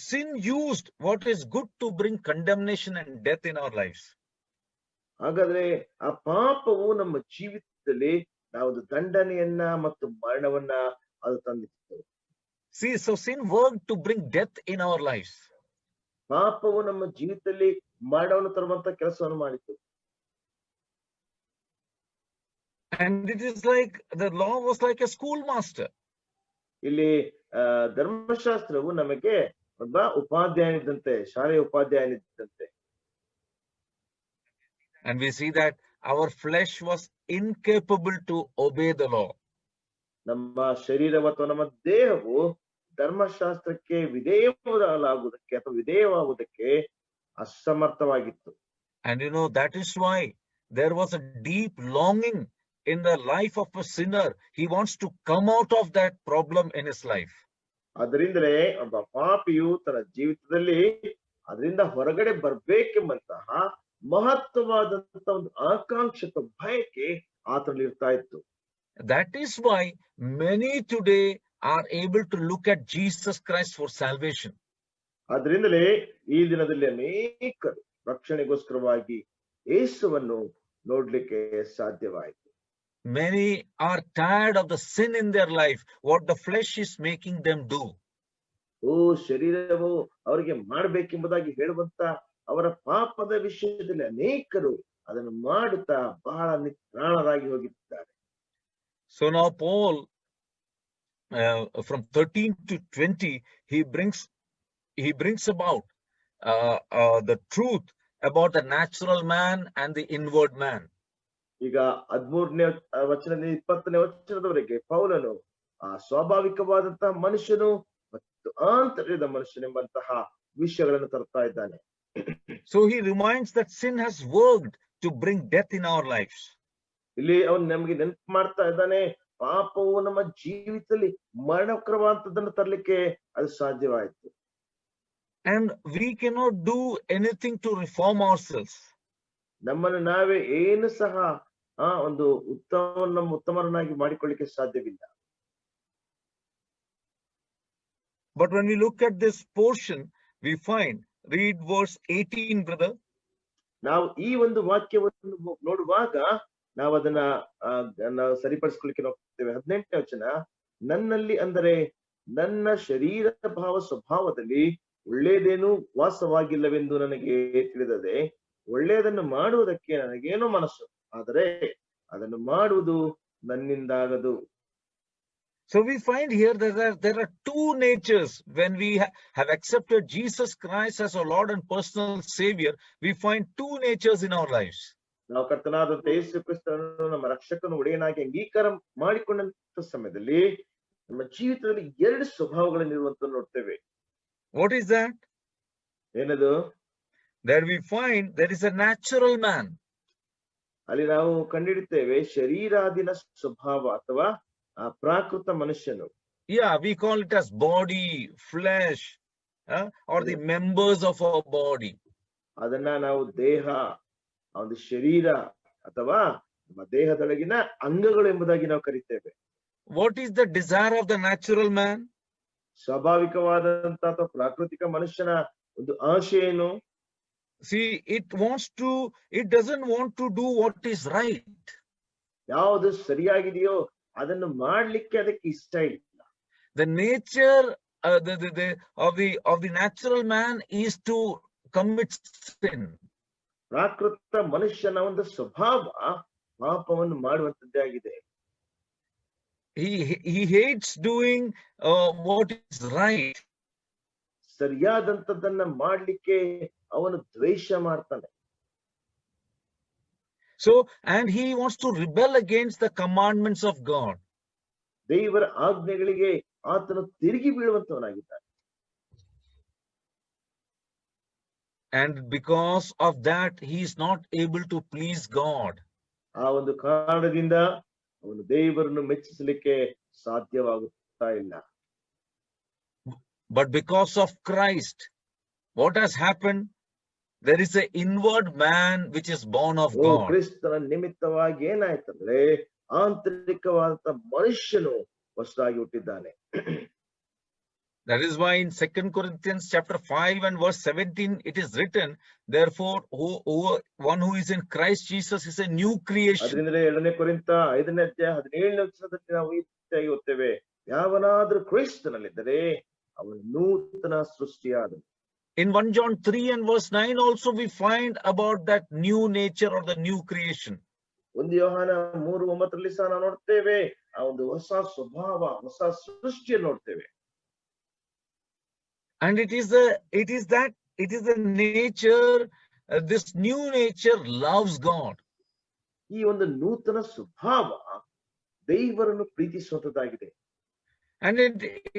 A: sin used what is good to bring condemnation and death in our lives.
B: ಹಾಗಾದ್ರೆ ಆ ಪಾಪವು ನಮ್ಮ ಜೀವಿತದಲ್ಲಿ ನಾವು ದಂಡನೆಯನ್ನ ಮತ್ತು ಮರಣವನ್ನ ಅದು ತಂದಿತ್ತು.
A: See, so sin worked to bring death in our lives.
B: ಪಾಪವು ನಮ್ಮ ಜೀವಿತದಲ್ಲಿ ಮರಣವನ್ನು ತರುವಂತ ಕೆಲಸವನ್ನು ಮಾಡಿತು.
A: And it is like the law was like a schoolmaster.
B: ಇಲ್ಲಿ ಧರ್ಮಶಾಸ್ತ್ರವು ನಮಗೆ ಒಬ್ಬ ಉಪಾಧ್ಯಾಯನಿದ್ದಂತೆ, ಶಾಲೆಯ ಉಪಾಧ್ಯಾಯನಿದ್ದಂತೆ.
A: And we see that our flesh was incapable to obey the law.
B: ನಮ್ಮ ಶರೀರವು ಅಥವಾ ನಮ್ಮ ದೇಹವು ಧರ್ಮಶಾಸ್ತ್ರಕ್ಕೆ ವಿಧೇಯವಾಗುವುದಕ್ಕೆ ಅಥವಾ ವಿಧೇಯವಾಗುವುದಕ್ಕೆ ಅಸಮರ್ಥವಾಗಿತ್ತು.
A: And you know, that is why there was a deep longing in the life of a sinner. He wants to come out of that problem in his life.
B: ಅದರಿಂದಲೇ ಒಬ್ಬ ಪಾಪಿಯು ತನ್ನ ಜೀವಿತದಲ್ಲಿ ಅದರಿಂದ ಹೊರಗಡೆ ಬರ್ಬೇಕೆಂಬಂತಹ ಮಹತ್ವವಾದಂತ ಒಂದು ಆಕಾಂಕ್ಷಕ ಬಯಕೆ ಆತನಲ್ಲಿ ಇರ್ತಾ ಇತ್ತು.
A: That is why many today are able to look at Jesus Christ for salvation.
B: ಅದರಿಂದಲೇ ಈ ದಿನದಲ್ಲಿ ಅನೇಕರು ರಕ್ಷಣೆಗೋಸ್ಕರವಾಗಿ ಯೇಸುವನ್ನು ನೋಡ್ಲಿಕ್ಕೆ ಸಾಧ್ಯವಾಯಿತು.
A: Many are tired of the sin in their life, what the flesh is making them do.
B: ಶರೀರವು ಅವರಿಗೆ ಮಾಡಬೇಕೆಂಬುದಾಗಿ ಹೇಳುವಂತ ಅವರ ಪಾಪದ ವಿಷಯದಲ್ಲಿ ಅನೇಕರು ಅದನ್ನು ಮಾಡುತ್ತಾ ಬಹಳ ನಿತ್ರಾಣರಾಗಿ ಹೋಗಿದ್ದಾರೆ.
A: So now Paul, from 13 to 20, he brings about the truth about the natural man and the inward man.
B: ಈಗ 13ನೇ ವಚನದಿಂದ 20ನೇ ವಚನದವರೆಗೆ ಪೌಲನು ಆ ಸ್ವಾಭಾವಿಕವಾದಂತಹ ಮನುಷ್ಯನು ಮತ್ತು ಆಂತರ್ಯದ ಮನುಷ್ಯನೆಂಬಂತಹ ವಿಷಯಗಳನ್ನು ತರ್ತಾ ಇದ್ದಾನೆ.
A: So he reminds that sin has worked to bring death in our lives.
B: ಇಲ್ಲಿ ಅವನು ನಮಗೆ ನೆನಪು ಮಾಡ್ತಾ ಇದ್ದಾನೆ, ಪಾಪವು ನಮ್ಮ ಜೀವಿತದಲ್ಲಿ ಮರಣಕರವಾದದ್ದನ್ನು ತರಲಿಕ್ಕೆ ಅದು ಸಾಧ್ಯವಾಯಿತು.
A: And we cannot do anything to reform ourselves.
B: ನಮ್ಮನ್ನು ನಾವೇ ಏನು ಸಹ ಒಂದು ಉತ್ತಮರನ್ನಾಗಿ ಮಾಡಿಕೊಳ್ಳಿಕ್ಕೆ ಸಾಧ್ಯವಿಲ್ಲ.
A: But when we look at this portion, we find, read verse 18, brother.
B: ನಾವು ಈ ಒಂದು ವಾಕ್ಯವನ್ನು ನೋಡುವಾಗ ನಾವು ಅದನ್ನ ನಾವು ಸರಿಪಡಿಸ್ಕೊಳ್ಳಿಕ್ಕೆ ಹೋಗ್ತೇವೆ. 18ನೇ ವಚನ, ನನ್ನಲ್ಲಿ ಅಂದರೆ ನನ್ನ ಶರೀರ ಭಾವ ಸ್ವಭಾವದಲ್ಲಿ ಒಳ್ಳೆಯದೇನು ವಾಸವಾಗಿಲ್ಲವೆಂದು ನನಗೆ ತಿಳಿದದೆ. ಒಳ್ಳೆಯದನ್ನು ಮಾಡುವುದಕ್ಕೆ ನನಗೇನೋ ಮನಸ್ಸು, ಆದರೆ ಅದನ್ನು ಮಾಡುವುದು ನನ್ನಿಂದಾಗದು.
A: So we find here that there are two natures. When we have accepted Jesus Christ as our Lord and personal Savior, we find two natures in our lives.
B: ನಾವು ಕರ್ತನಾದಂತ ಯೇಸು ಕ್ರಿಸ್ತನನ್ನು ನಮ್ಮ ರಕ್ಷಕನ ಒಡೆಯನಾಗಿ ಅಂಗೀಕಾರ ಮಾಡಿಕೊಂಡಂತ ಸಮಯದಲ್ಲಿ ನಮ್ಮ ಜೀವಿತದಲ್ಲಿ ಎರಡು ಸ್ವಭಾವಗಳನ್ನು ಇರುವಂತ ನೋಡ್ತೇವೆ.
A: What is that?
B: ಏನದು?
A: There we find there is a natural man.
B: ಅಲ್ಲಿ ನಾವು ಕಂಡುಹಿಡಿತೇವೆ ಶರೀರಾಧೀನ ಸ್ವಭಾವ ಅಥವಾ ಪ್ರಾಕೃತ ಮನುಷ್ಯನು.
A: Yeah, we call it as body, flesh, or the members of our body.
B: ಅದನ್ನ ನಾವು ದೇಹ, ಒಂದು ಶರೀರ ಅಥವಾ ನಮ್ಮ ದೇಹದೊಳಗಿನ ಅಂಗಗಳು ಎಂಬುದಾಗಿ ನಾವು ಕರಿತೇವೆ.
A: What is the desire of the natural man?
B: ಸ್ವಾಭಾವಿಕವಾದಂತ ಅಥವಾ ಪ್ರಾಕೃತಿಕ ಮನುಷ್ಯನ ಒಂದು ಆಶೆ ಏನು?
A: See, it doesn't want to do what is right.
B: ಯಾವುದು ಸರಿಯಾಗಿದೆಯೋ ಅದನ್ನು ಮಾಡ್ಲಿಕ್ಕೆ ಅದಕ್ಕೆ ಇಷ್ಟ ಇಲ್ಲ.
A: The nature of the natural man is to commit sin.
B: ಪ್ರಾಕೃತ ಮನುಷ್ಯನ ಒಂದು ಸ್ವಭಾವ ಪಾಪವನ್ನು ಮಾಡುವಂತದ್ದೇ ಆಗಿದೆ.
A: He hates doing what is right.
B: ಸರಿಯಾದಂತದ್ದನ್ನ ಮಾಡ್ಲಿಕ್ಕೆ ಅವನು ದ್ವೇಷ ಮಾಡ್ತಾನೆ.
A: So, and he wants to rebel against the commandments of God.
B: ದೇವರ ಆಜ್ಞೆಗಳಿಗೆ ಆತನು ತಿರುಗಿ ಬೀಳುವಂತವನಾಗಿದ್ದಾನೆ.
A: And because of that, he is not able to please God.
B: ಆ ಒಂದು ಕಾರಣದಿಂದ ಅವನು ದೇವರನ್ನು ಮೆಚ್ಚಿಸಲಿಕ್ಕೆ ಸಾಧ್ಯವಾಗುತ್ತಾ ಇಲ್ಲ.
A: But because of Christ, what has happened? There is an inward man which is born of God.
B: ಕ್ರಿಸ್ತನ ನಿಮಿತ್ತವಾಗಿ ಏನಾಯ್ತಂದ್ರೆ ಆಂತರಿಕವಾದ ಮನುಷ್ಯನು ಹೊಸದಾಗಿ ಹುಟ್ಟಿದ್ದಾನೆ.
A: That is why in 2 Corinthians chapter 5 and verse 17 it is written, therefore one who is in Christ Jesus is a new creation.
B: ಅದರಿಂದ 2 ಕೊರಿಂಥ 5ನೇ ಅಧ್ಯಾಯ 17ನೇ ವಚನದಲ್ಲಿ ನಾವು ಈ ರೀತಿಯಾಗಿ ಓದ್ತೇವೆ, ಯಾವನಾದರೂ ಕ್ರಿಸ್ತನಲ್ಲಿದ್ದರೆ ಅವನು ನೂತನ ಸೃಷ್ಟಿಯಾದನು.
A: In 1 John 3 and verse 9 also we find about that new nature or the new creation.
B: 1 ಯೋಹಾನ 3:9 ಸಹ ನಾವು ನೋಡ್ತೇವೆ ಆ ಒಂದು ಹೊಸ ಸ್ವಭಾವ, ಹೊಸ ಸೃಷ್ಟಿಯನ್ನು ನೋಡ್ತೇವೆ.
A: And it is the nature, this new nature loves God.
B: ಈ ಒಂದು ನೂತನ ಸ್ವಭಾವ ದೇವರನ್ನು ಪ್ರೀತಿಸುವಂತದ್ದಾಗಿದೆ.
A: And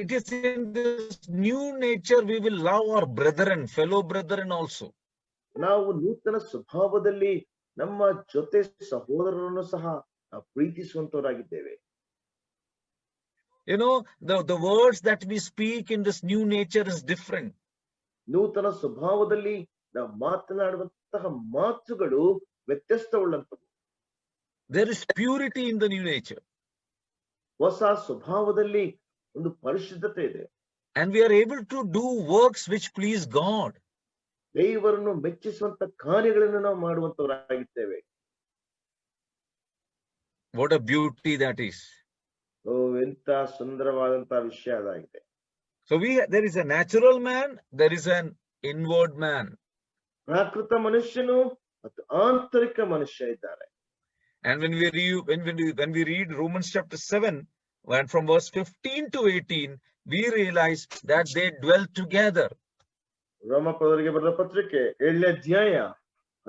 A: it is in this new nature we will love our brethren, fellow brethren also.
B: ನಾವು ನೂತನ ಸ್ವಭಾವದಲ್ಲಿ ನಮ್ಮ ಜೊತೆ ಸಹೋದರರನ್ನು ಸಹ ನಾವು ಪ್ರೀತಿಸುವಂತವರಾಗಿದ್ದೇವೆ.
A: You know, the words that we speak in this new nature is different.
B: ನೂತನ ಸ್ವಭಾವದಲ್ಲಿ ನಾವು ಮಾತನಾಡುವಂತಹ ಮಾತುಗಳು ವ್ಯತ್ಯಸ್ತವುಳ್ಳಂತವು.
A: There is purity in the new nature.
B: ಹೊಸ ಸ್ವಭಾವದಲ್ಲಿ ಒಂದು ಪರಿಶುದ್ಧತೆ ಇದೆ.
A: And we are able to do works which please God.
B: ದೇವರನ್ನು ಮೆಚ್ಚಿಸುವಂತ ಕಾರ್ಯಗಳನ್ನು ನಾವು ಮಾಡುವಂತವರಾಗಿದ್ದೇವೆ.
A: What a beauty that is.
B: ಎಂತ ಸುಂದರವಾದಂತಹ ವಿಷಯ ಅದಾಗಿದೆ.
A: So there is a natural man, there is an inward man.
B: ಪ್ರಾಕೃತ ಮನುಷ್ಯನು ಮತ್ತು ಆಂತರಿಕ ಮನುಷ್ಯ ಇದ್ದಾರೆ.
A: And when we read Romans chapter 7, and from verse 15 to 18, we realize that they dwell together.
B: ರೋಮಪದವರಿಗೆ ಬರೆದ ಪತ್ರಿಕೆ 7ನೇ ಅಧ್ಯಾಯ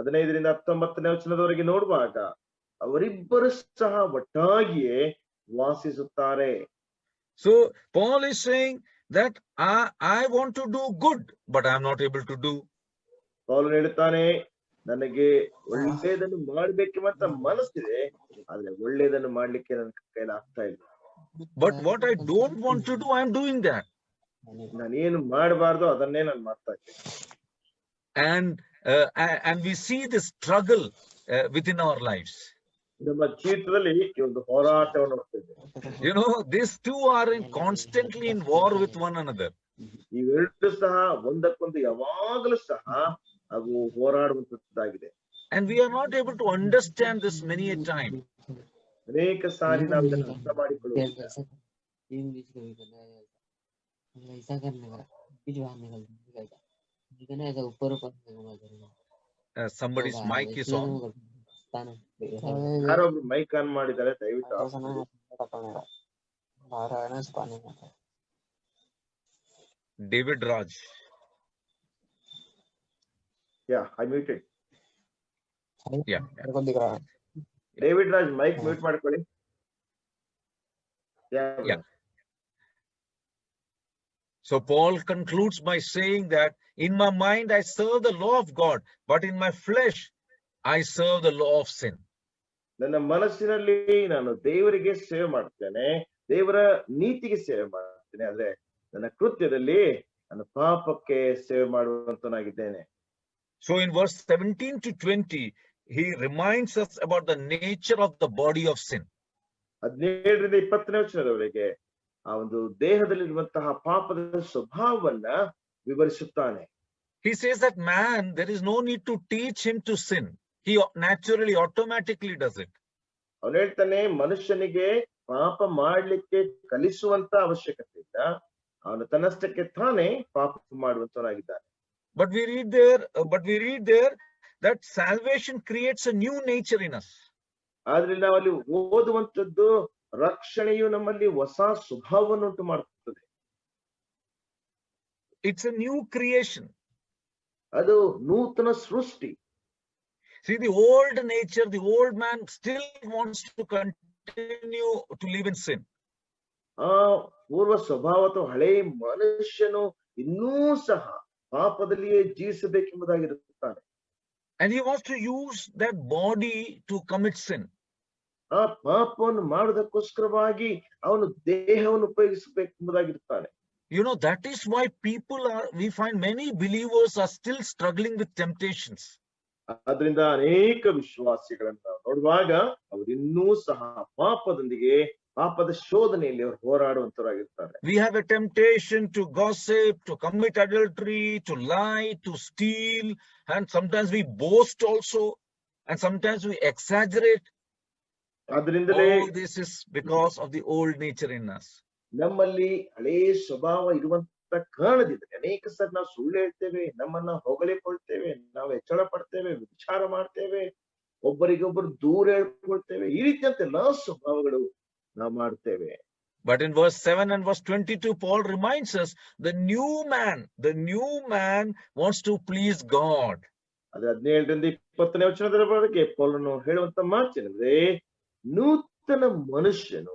B: 15-19 ವಚನದವರೆಗೆ ನೋಡುವಾಗ ಅವರಿಬ್ಬರು ಸಹ ಒಟ್ಟಾಗಿಯೇ ವಾಸಿಸುತ್ತಾರೆ.
A: So Paul is saying that I want to do good, but I am not able to do.
B: ಪೌಲನು ಹೇಳುತ್ತಾನೆ, ನನಗೆ ಒಳ್ಳೆಯದನ್ನು ಮಾಡಬೇಕೆಂಬ ಮನಸ್ಸಿದೆ, ಆದ್ರೆ ಒಳ್ಳೆಯದನ್ನು ಮಾಡ್ಲಿಕ್ಕೆ ನನ್ನ ಕೈಲಿ ಆಗ್ತಾ ಇಲ್ಲ.
A: But what I don't want to do, I am doing that.
B: ನಾನೇನು ಮಾಡಬಾರ್ದು ಅದನ್ನೇ ನಾನು ಮಾಡ್ತಾ ಇದ್ದೇನೆ.
A: And we see this struggle within our lives.
B: ನಮ್ಮ ಜೀವಿತದಲ್ಲಿ ಈ ಒಂದು ಹೋರಾಟವನ್ನು ನೋಡ್ತಿದ್ದೇವೆ.
A: You know, these two are constantly in war with one another.
B: ಇವೆರಡು ಸಹ ಒಂದಕ್ಕೊಂದು ಯಾವಾಗಲೂ ಸಹ ಅವು ಹೋರಾಡುವಂತದ್ದಾಗಿದೆ.
A: And we are not able to understand this many a time.
B: ಅನೇಕ ಸಾರಿ ನಾವು ಇದನ್ನು ಅರ್ಥ ಮಾಡಿಕೊಳ್ಳುವುದಿಲ್ಲ.
A: Somebody's mic is on.
B: ಯಾರೊಬ್ರು ಮೈಕ್ ಆನ್ ಮಾಡಿದ್ದಾರೆ, ದಯವಿಟ್ಟು
A: David Raj.
B: Yeah, I muted.
A: Yeah.
B: David Raj, mic mute ಮಾಡ್ಕೊಳ್ಳಿ.
A: Yeah. So Paul concludes by saying that in my mind I serve the law of God, but in my flesh I serve the law of sin.
B: ನನ್ನ ಮನಸ್ಸಿನಲ್ಲಿ ನಾನು ದೇವರಿಗೆ ಸೇವೆ ಮಾಡ್ತೇನೆ, ದೇವರ ನೀತಿಗೆ ಸೇವೆ ಮಾಡ್ತೇನೆ, ಆದ್ರೆ ನನ್ನ ಕೃತ್ಯದಲ್ಲಿ ನಾನು ಪಾಪಕ್ಕೆ ಸೇವೆ ಮಾಡುವಂತನಾಗಿದ್ದೇನೆ.
A: So in verse 17 to 20, he reminds us about the nature of the body of sin.
B: 17-20 ವಚನದವರೆಗೆ ಆ ಒಂದು ದೇಹದಲ್ಲಿರುವಂತಹ ಪಾಪದ ಸ್ವಭಾವವನ್ನ ವಿವರಿಸುತ್ತಾನೆ.
A: He says that man, there is no need to teach him to sin. He naturally, automatically does it.
B: ಅವನು ಹೇಳ್ತಾನೆ, ಮನುಷ್ಯನಿಗೆ ಪಾಪ ಮಾಡ್ಲಿಕ್ಕೆ ಕಲಿಸುವಂತ ಅವಶ್ಯಕತೆ ಇಲ್ಲ, ಅವನು ತನ್ನಷ್ಟಕ್ಕೆ ತಾನೇ ಪಾಪ ಮಾಡುವಂತನಾಗಿದ್ದಾನೆ.
A: But we read there that salvation creates a new nature in us.
B: ಆದ್ರೆ ನಾವಲ್ಲಿ ಓದುವಂತದ್ದು ರಕ್ಷಣೆಯು ನಮ್ಮಲ್ಲಿ ಹೊಸ ಸ್ವಭಾವವನ್ನು ಉಂಟು ಮಾಡುತ್ತದೆ.
A: It's a new creation.
B: ಅದು ನೂತನ ಸೃಷ್ಟಿ.
A: See, the old nature, the old man still wants to continue to live in sin.
B: ಆ ಪೂರ್ವ ಸ್ವಭಾವ ಅಥವಾ ಹಳೆ ಮನುಷ್ಯನು ಇನ್ನೂ ಸಹ ಪಾಪದಲ್ಲಿಯೇ ಜೀವಿಸಬೇಕೆಂಬುದಾಗಿರುತ್ತಾನೆ.
A: And he wants to use that body to commit sin.
B: ಆ ಪಾಪವನ್ನು ಮಾಡುವುದಕ್ಕೋಸ್ಕರವಾಗಿ ಅವನು ದೇಹವನ್ನು ಉಪಯೋಗಿಸಬೇಕೆಂಬುದಾಗಿರುತ್ತಾನೆ.
A: You know, that is why we find many believers are still struggling with temptations.
B: ಆದ್ರಿಂದ ಅನೇಕ ವಿಶ್ವಾಸಿಗಳನ್ನ ನೋಡುವಾಗ ಅವರು ಇನ್ನೂ ಸಹ ಪಾಪದ ಶೋಧನೆಯಲ್ಲಿ ಅವರು ಹೋರಾಡುವಂತರಾಗಿರ್ತಾರೆ.
A: We have a temptation to gossip, to commit adultery, to lie, to steal, and sometimes we boast also, and sometimes we exaggerate. All this is because of the old nature in us.
B: ನಮ್ಮಲ್ಲಿ ಹಳೇ ಸ್ವಭಾವ ಇರುವಂತ ಕಾರಣದಿದ್ರೆ ಅನೇಕ ಸರಿ ನಾವು ಸುಳ್ಳು ಹೇಳ್ತೇವೆ, ನಮ್ಮನ್ನ ಹೊಗಳಿಕೊಳ್ತೇವೆ, ನಾವು ಹೆಚ್ಚಳ ಪಡ್ತೇವೆ, ವಿಚಾರ ಮಾಡ್ತೇವೆ, ಒಬ್ಬರಿಗೊಬ್ಬರು ದೂರ ಹೇಳ್ಕೊಳ್ತೇವೆ. ಈ ರೀತಿಯಂತ ಎಲ್ಲಾ ಸ್ವಭಾವಗಳು ನಾವು ಮಾಡ್ತೇವೆ.
A: But in verse 7 and verse 22, Paul reminds us the new man wants to please God.
B: ಅದೇ 17-20 ವಚನದವರೆಗೆ ಪೌಲನು ಹೇಳುವಂತ ಮಾತೇನೆಂದ್ರೆ, ನೂತನ ಮನುಷ್ಯನು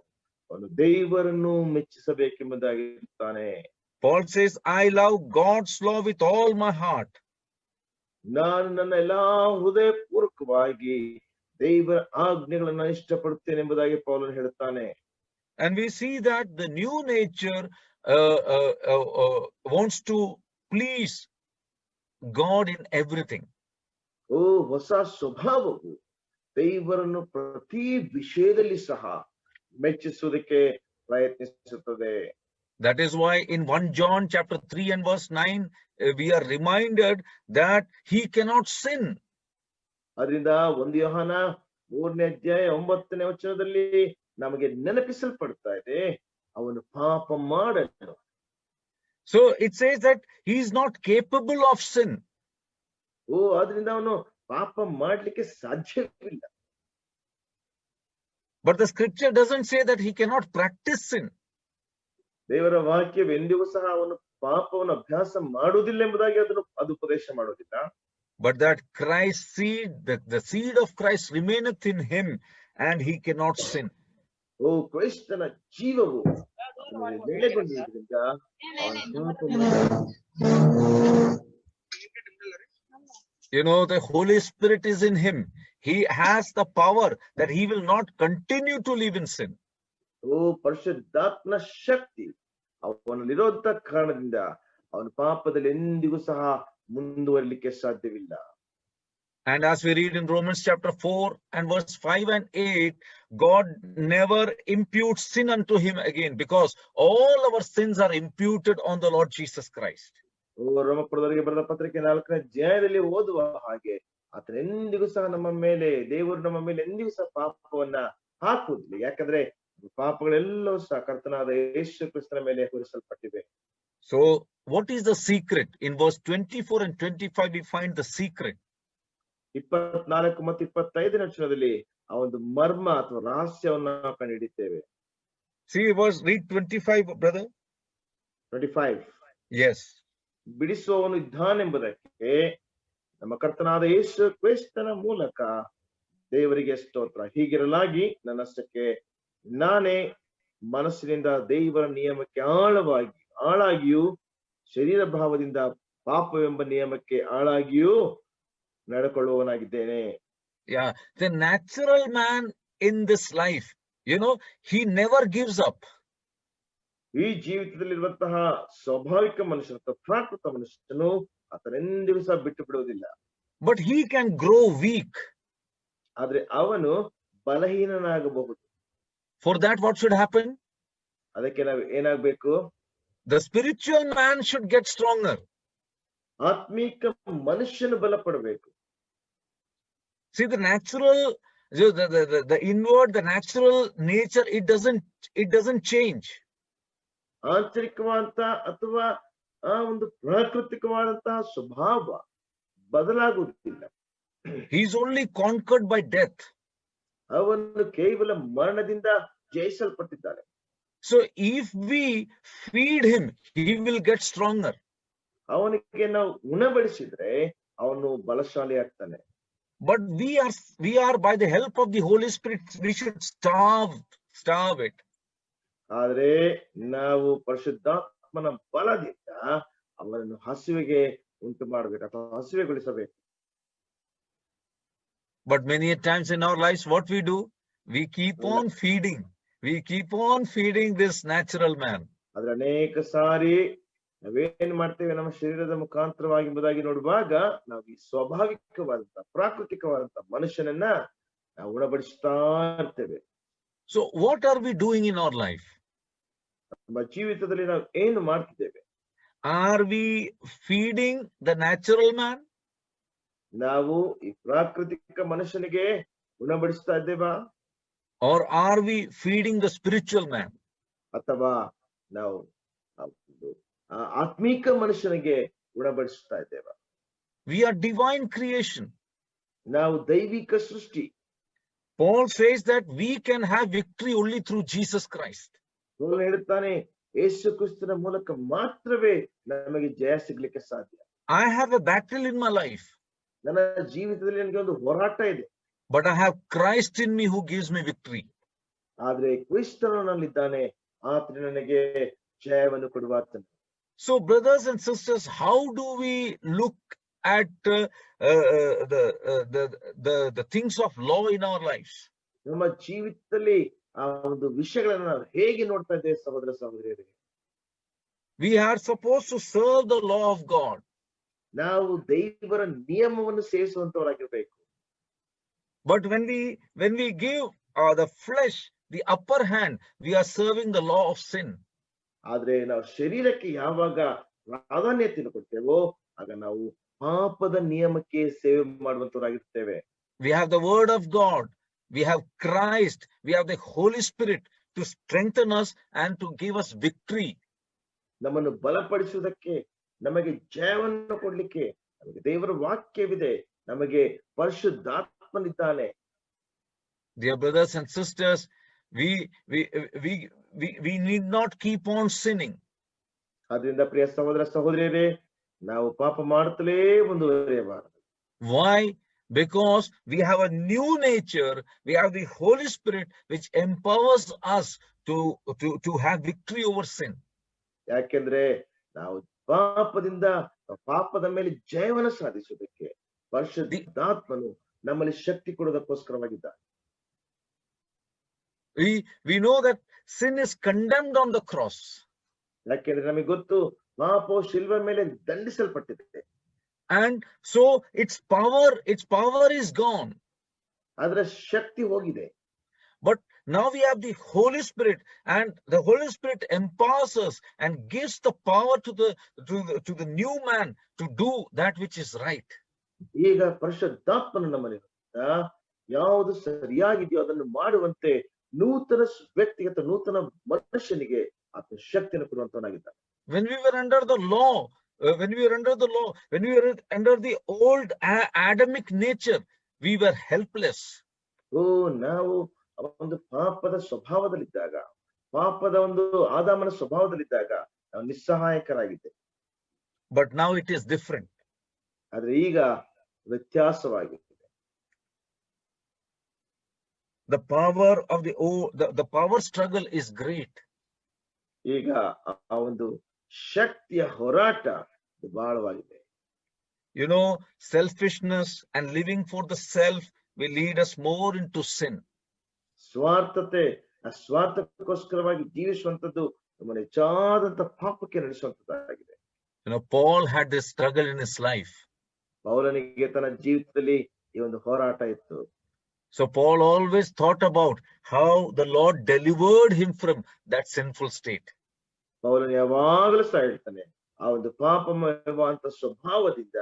B: ಅವನು ದೇವರನ್ನು ಮೆಚ್ಚಿಸಬೇಕೆಂಬುದಾಗಿರುತ್ತಾನೆ.
A: Paul says, I love God's law with all my heart.
B: ನಾನು ನನ್ನ ಎಲ್ಲಾ ಹೃದಯ ಪೂರ್ವಕವಾಗಿ ದೇವರ ಆಜ್ಞೆಗಳನ್ನ ಇಷ್ಟಪಡುತ್ತೇನೆ ಎಂಬುದಾಗಿ ಪೌಲನು ಹೇಳುತ್ತಾನೆ.
A: And we see that the new nature wants to please God in everything.
B: ಹೊಸ ಸ್ವಭಾವವು ದೇವರನ್ನು ಪ್ರತಿ ವಿಷಯದಲ್ಲಿ ಸಹ ಮೆಚ್ಚಿಸುವುದಕ್ಕೆ ಪ್ರಯತ್ನಿಸುತ್ತದೆ.
A: That is why in 1 John chapter 3 and verse 9, we are reminded that he cannot sin.
B: ಅದರಿಂದ 1 ಯೋಹಾನ 3ನೇ ಅಧ್ಯಾಯ 9ನೇ ವಚನದಲ್ಲಿ ನಮಗೆ ನೆನಪಿಸಲ್ಪಡ್ತಾ ಇದೆ, ಅವನು ಪಾಪ ಮಾಡಲು.
A: So it says that he is not capable of sin.
B: ಆದ್ರಿಂದ ಅವನು ಪಾಪ ಮಾಡ್ಲಿಕ್ಕೆ ಸಾಧ್ಯವಿಲ್ಲ.
A: But the scripture doesn't say that he cannot practice sin.
B: ದೇವರ ವಾಕ್ಯವು ಎಂದಿಗೂ ಸಹ ಅವನು ಪಾಪವನ್ನು ಅಭ್ಯಾಸ ಮಾಡುವುದಿಲ್ಲ ಎಂಬುದಾಗಿ ಅದು ಉಪದೇಶ ಮಾಡುವುದಿಲ್ಲ.
A: But that Christ's seed, the seed of Christ remaineth in him and he cannot sin.
B: ಕ್ರಿಸ್ತನ ಜೀವವು ನೆಲೆಗೊಂಡಿದ್ದರಿಂದ
A: the Holy Spirit is in him. He has the power that he will not continue to live in sin.
B: ಪರಿಶುದ್ಧಾತ್ಮನ ಶಕ್ತಿ ಅವನಲ್ಲಿರೋಂತ ಕಾರಣದಿಂದ ಅವನ ಪಾಪದಲ್ಲಿ ಎಂದಿಗೂ ಸಹ ಮುಂದುವರಿಲಿಕ್ಕೆ ಸಾಧ್ಯವಿಲ್ಲ.
A: And as we read in Romans chapter 4 and verse 5 and 8, God never imputes sin unto him again, because all our sins are imputed on the Lord Jesus Christ.
B: ರೋಮಪುರದವರಿಗೆ ಬರೆದ ಪತ್ರಿಕೆ 4ನೇ ಅಧ್ಯಾಯದಲ್ಲಿ ಓದುವ ಹಾಗೆ ಆತನ ಎಂದಿಗೂ ಸಹ ದೇವರು ನಮ್ಮ ಮೇಲೆ ಎಂದಿಗೂ ಸಹ ಪಾಪವನ್ನ ಹಾಕುವುದಿಲ್ಲ. ಯಾಕಂದ್ರೆ ಪಾಪಗಳೆಲ್ಲವೂ ಸಹ ಕರ್ತನಾದ ಯೇಸು ಕ್ರಿಸ್ತನ ಮೇಲೆ ಹೊರಿಸಲ್ಪಟ್ಟಿವೆ.
A: So what is the secret? In verse 24 and 25 we find the secret.
B: 24 ಮತ್ತು 25ನೇ ವಚನದಲ್ಲಿ ಆ ಒಂದು ಮರ್ಮ ಅಥವಾ ರಹಸ್ಯವನ್ನ ಕಂಡುಹಿಡಿಯುತ್ತೇವೆ.
A: See verse, read 25, brother.
B: 25.
A: Yes.
B: ಬಿಡಿಸುವವನು ಇದ್ದಾನೆಂಬುದಕ್ಕೆ ನಮ್ಮ ಕರ್ತನಾದ ಯೇಸು ಕ್ರಿಸ್ತನ ಮೂಲಕ ದೇವರಿಗೆ ಸ್ತೋತ್ರ. ಹೀಗಿರಲಾಗಿ ನನ್ನಷ್ಟಕ್ಕೆ ನಾನೇ ಮನಸ್ಸಿನಿಂದ ದೇವರ ನಿಯಮಕ್ಕೆ ಆಳಾಗಿಯೂ ಶರೀರ ಭಾವದಿಂದ ಪಾಪವೆಂಬ ನಿಯಮಕ್ಕೆ ಆಳಾಗಿಯೂ ನಡ್ಕೊಳ್ಳುವವನಾಗಿದ್ದೇನೆ.
A: Yeah, the natural man in this life, he never gives up.
B: ಈ ಜೀವಿತದಲ್ಲಿರುವಂತಹ ಸ್ವಾಭಾವಿಕ ಮನುಷ್ಯನು ಅಥವಾ ಪ್ರಾಕೃತ ಮನುಷ್ಯನು ಆತನೆಂದಿಗೂ ಸಹ ಬಿಟ್ಟು ಬಿಡುವುದಿಲ್ಲ.
A: But he can grow weak.
B: ಆದ್ರೆ ಅವನು ಬಲಹೀನನಾಗಬಹುದು.
A: For that what should happen?
B: ಅದಕ್ಕೆ ನಾವು ಏನಾಗಬೇಕು?
A: The spiritual man should get stronger.
B: ಆತ್ಮಿಕ ಮನುಷ್ಯನು ಬಲಪಡಬೇಕು.
A: See, the natural, the inward, the natural nature, it doesn't change.
B: ಆಂತರಿಕವಾದಂತ ಅಥವಾ ಆ ಒಂದು ಪ್ರಾಕೃತಿಕವಾದಂತಹ ಸ್ವಭಾವ ಬದಲಾಗುವುದಿಲ್ಲ.
A: He is only conquered by death.
B: ಅವನು ಕೇವಲ ಮರಣದಿಂದ ಜಯಿಸಲ್ಪಟ್ಟಿದ್ದಾನೆ.
A: So if we feed him, he will get stronger.
B: ಅವನಿಗೆ ನಾವು ಉಣಬಡಿಸಿದ್ರೆ ಅವನು ಬಲಶಾಲಿ ಆಗ್ತಾನೆ.
A: But we are by the help of the Holy Spirit, we should starve it.
B: ಆದ್ರೆ ನಾವು ಪರಿಶುದ್ಧಾತ್ಮನ ಬಲದಿಂದ ಅವನನ್ನು ಹಸಿವೆಗೆ ಉಂಟು ಮಾಡಬೇಕು ಅಥವಾ ಹಸಿವೆಗೊಳಿಸಬೇಕು.
A: But many times in our lives, what we do, we keep on feeding this natural man.
B: ಆದ್ರೆ ಅನೇಕ ಸಾರಿ ನಾವೇನ್ ಮಾಡ್ತೇವೆ, ನಮ್ಮ ಶರೀರದ ಮುಖಾಂತರವಾಗಿ ಎಂಬುದಾಗಿ ನೋಡುವಾಗ ನಾವು ಈ ಸ್ವಾಭಾವಿಕವಾದಂತ ಪ್ರಾಕೃತಿಕವಾದಂತ ಮನುಷ್ಯನನ್ನ ನಾವು ಉಣಬಡಿಸ್ತಾ ಇರ್ತೇವೆ.
A: So what are we doing in our life?
B: ನಮ್ಮ ಜೀವಿತದಲ್ಲಿ ನಾವು ಏನು ಮಾಡ್ತಿದ್ದೇವೆ?
A: Are we feeding the natural man?
B: ನಾವು ಈ ಪ್ರಾಕೃತಿಕ ಮನುಷ್ಯನಿಗೆ ಉಣಬಡಿಸ್ತಾ ಇದ್ದೇವಾ?
A: Or are we feeding the spiritual man?
B: ಅಥವಾ ನಾವು ಆತ್ಮಿಕ ಮನುಷ್ಯನಿಗೆ ಉಣಬಡಿಸ್ತಾ ಇದ್ದೇವಾ?
A: We are divine creation.
B: ನಾವು ದೈವಿಕ ಸೃಷ್ಟಿ.
A: Paul says that we can have victory only through Jesus Christ.
B: ಪೌಲ ಹೇಳುತ್ತಾನೆ, ಯೇಸು ಕ್ರಿಸ್ತನ ಮೂಲಕ ಮಾತ್ರವೇ ನಮಗೆ ಜಯ ಸಿಗ್ಲಿಕ್ಕೆ ಸಾಧ್ಯ.
A: I have a battle in my life.
B: ನನ್ನ ಜೀವಿತದಲ್ಲಿ ನನಗೆ ಒಂದು ಹೋರಾಟ ಇದೆ.
A: But I have Christ in me who gives me victory.
B: ಆದ್ರೆ ಕ್ರಿಸ್ತನು ನನ್ನಲ್ಲಿದ್ದಾನೆ, ಆತನು ನನಗೆ ಜಯವನ್ನು ಕೊಡುವಾತನು.
A: So brothers and sisters, how do we look at the things of law in our lives?
B: ನಮ್ಮ ಜೀವಿತದಲ್ಲಿ ಆ ಒಂದು ವಿಷಯಗಳನ್ನು ನಾವು ಹೇಗೆ ನೋಡ್ತಾ ಇದ್ದೇವೆ ಸಹೋದರ ಸಹೋದರಿಯರೇ?
A: We are supposed to serve the law of God.
B: ನಾವು ದೇವರ ನಿಯಮವನ್ನು ಸೇವಿಸುವಂತವರಾಗಿರಬೇಕು.
A: But when we give the flesh the upper hand, we are serving the law of sin.
B: ಆದ್ರೆ ನಾವು ಶರೀರಕ್ಕೆ ಯಾವಾಗ ಪ್ರಾಧಾನ್ಯತೆಯನ್ನು ಕೊಡ್ತೇವೋ ಆಗ ನಾವು ಪಾಪದ ನಿಯಮಕ್ಕೆ ಸೇವೆ ಮಾಡುವಂತವರಾಗಿರ್ತೇವೆ.
A: We have the word of God, we have Christ, we have the Holy Spirit to strengthen us and to give us victory.
B: ನಮ್ಮನ್ನು ಬಲಪಡಿಸುವುದಕ್ಕೆ, ನಮಗೆ ಜಯವನ್ನು ಕೊಡ್ಲಿಕ್ಕೆ ನಮಗೆ ದೇವರ ವಾಕ್ಯವಿದೆ, ನಮಗೆ ಪರಿಶುದ್ಧಾತ್ಮನಿದ್ದಾನೆ.
A: Dear brothers and sisters, we need not keep on sinning.
B: ಆದ್ರಿಂದ ಪ್ರಿಯ ಸಹೋದರ ಸಹೋದರಿಯರೇ, ನಾವು ಪಾಪ ಮಾಡುತ್ತಲೇ ಮುಂದುವರಿಯಬಾರದು.
A: Why? Because we have a new nature. We have the Holy Spirit which empowers us to have victory over sin.
B: ಯಾಕೆಂದ್ರೆ ನಾವು ಪಾಪದ ಮೇಲೆ ಜಯವನ್ನು ಸಾಧಿಸುವುದಕ್ಕೆ ಪರಿಶುದ್ಧಾತ್ಮನು ನಮ್ಮಲ್ಲಿ ಶಕ್ತಿ ಕೊಡುವುದಕ್ಕೋಸ್ಕರವಾಗಿದ್ದಾನೆ.
A: We know that sin is condemned on the cross.
B: ಯಾಕೆಂದ್ರೆ ನಮಗೆ ಗೊತ್ತು, ಪಾಪವು ಶಿಲ್ವೆ ಮೇಲೆ ದಂಡಿಸಲ್ಪಟ್ಟಿದೆ.
A: And so its power is gone.
B: ಅದರ ಶಕ್ತಿ ಹೋಗಿದೆ.
A: But now we have the Holy Spirit, and the Holy Spirit empowers us and gives the power to the new man to do that which is right.
B: ಈಗ ಪರಿಶುದ್ಧಾತ್ಮನು ನಮ್ಮಲ್ಲಿ ಯಾವುದು ಸರಿಯಾಗಿದೆಯೋ ಅದನ್ನು ಮಾಡುವಂತೆ ನೂತನ ವ್ಯಕ್ತಿಗತ ನೂತನ ಮನುಷ್ಯನಿಗೆ ಆತನ ಶಕ್ತಿಯನ್ನು ಕೊಡುವಂತವನಾಗಿದ್ದಾನೆ.
A: When we were under the law, when we were under the old Adamic nature, we were helpless.
B: ನಾವು ಒಂದು ಪಾಪದ ಸ್ವಭಾವದಲ್ಲಿದ್ದಾಗ, ಪಾಪದ ಒಂದು ಆದಾಮನ ಸ್ವಭಾವದಲ್ಲಿದ್ದಾಗ ನಾವು ನಿಸ್ಸಹಾಯಕರಾಗಿದ್ದೆ.
A: But now it is different.
B: ಆದ್ರೆ ಈಗ ವ್ಯತ್ಯಾಸವಾಗಿದೆ.
A: The power of the power struggle is great.
B: ಈಗ ಆ ಒಂದು ಶಕ್ತಿಯ ಹೋರಾಟ ಬಹಳವಾಗಿದೆ.
A: You know, selfishness and living for the self will lead us more into sin.
B: ಸ್ವಾರ್ಥತೆ, ಸ್ವಾರ್ಥಕ್ಕೋಸ್ಕರವಾಗಿ ಜೀವಿಸುವಂತದ್ದು ನಮ್ಮನ್ನು ಹೆಚ್ಚಾದಂತ ಪಾಪಕ್ಕೆ ನಡೆಸುವಂತದ್ದಾಗಿದೆ.
A: You know, Paul had this struggle in his life.
B: ಪೌಲನಿಗೆ ತನ್ನ ಜೀವಿತದಲ್ಲಿ ಈ ಒಂದು ಹೋರಾಟ ಇತ್ತು.
A: So Paul always thought about how the Lord delivered him from that sinful state.
B: ಪೌಲನು ಯಾವಾಗಲೂ ಸಹ ಹೇಳ್ತಾನೆ, ಆ ಒಂದು ಪಾಪಮಯವಾದಂತ ಸ್ವಭಾವದಿಂದ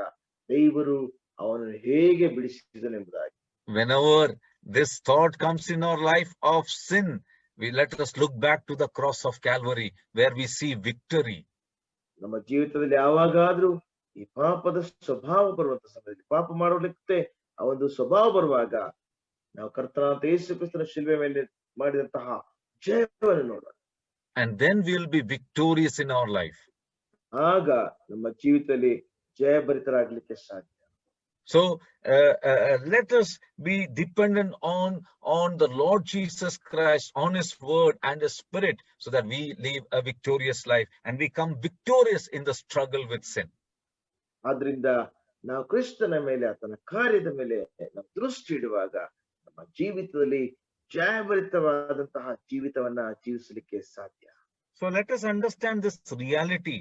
B: ದೇವರು ಅವನನ್ನು ಹೇಗೆ ಬಿಡಿಸಿದನೆಂಬುದಾಗಿ.
A: Whenever this thought comes in our life of sin, we let us look back to the cross of Calvary where we see victory.
B: ನಮ್ಮ ಜೀವಿತದಲ್ಲಿ ಯಾವಾಗಾದ್ರೂ ಈ ಪಾಪದ ಸ್ವಭಾವ ಬರುವಂತ ಸಮಯದಲ್ಲಿ, ಪಾಪ ಮಾಡೋದಕ್ಕೆ ಆ ಒಂದು ಸ್ವಭಾವ ಬರುವಾಗ ನಾವು ಕರ್ತನಾದ ಯೇಸು ಕ್ರಿಸ್ತನ ಶಿಲುಬೆ ಮೇಲೆ ಮಾಡಿದಂತಹ ಜಯವನ್ನು ನೋಡೋಣ.
A: And then we will be victorious in our life.
B: ಆಗ ನಮ್ಮ ಜೀವಿತದಲ್ಲಿ ಜಯಭರಿತರಾಗಲಿಕ್ಕೆ ಸಾಧ್ಯ.
A: So let us be dependent on the Lord Jesus Christ, on his word and his spirit, so that we live a victorious life and become victorious in the struggle with sin.
B: ಆದ್ರಿಂದ ನಾವು ಕ್ರಿಸ್ತನ ಮೇಲೆ, ಆತನ ಕಾರ್ಯದ ಮೇಲೆ ನಾವು ದೃಷ್ಟಿ ಇಡುವಾಗ ನಮ್ಮ ಜೀವಿತದಲ್ಲಿ ಜಯಭರಿತವಾದಂತಹ ಜೀವಿತವನ್ನ ಜೀವಿಸಲಿಕ್ಕೆ ಸಾಧ್ಯ.
A: So let us understand this reality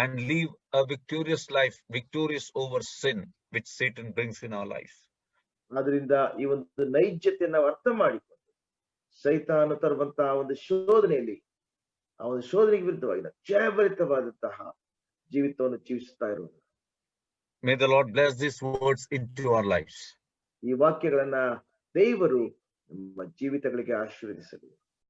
A: and live a victorious life, victorious over sin, which Satan brings in our life.
B: ಆದ್ರಿಂದ ಈ ಒಂದು ನೈಜತೆಯನ್ನು ನಾವು ಅರ್ಥ ಮಾಡಿಕೊಂಡು ಸೈತಾನ ತರುವಂತಹ ಒಂದು ಶೋಧನೆಯಲ್ಲಿ, ಆ ಒಂದು ಶೋಧನೆಗೆ ವಿರುದ್ಧವಾಗಿ ಜಯಭರಿತವಾದಂತಹ ಜೀವಿತವನ್ನು ಜೀವಿಸುತ್ತಾ ಇರುವುದು.
A: May the Lord bless these words into our lives.
B: ಈ ವಾಕ್ಯಗಳನ್ನ ದೇವರು ನಮ್ಮ ಜೀವಿತಗಳಿಗೆ ಆಶೀರ್ವದಿಸಲಿ.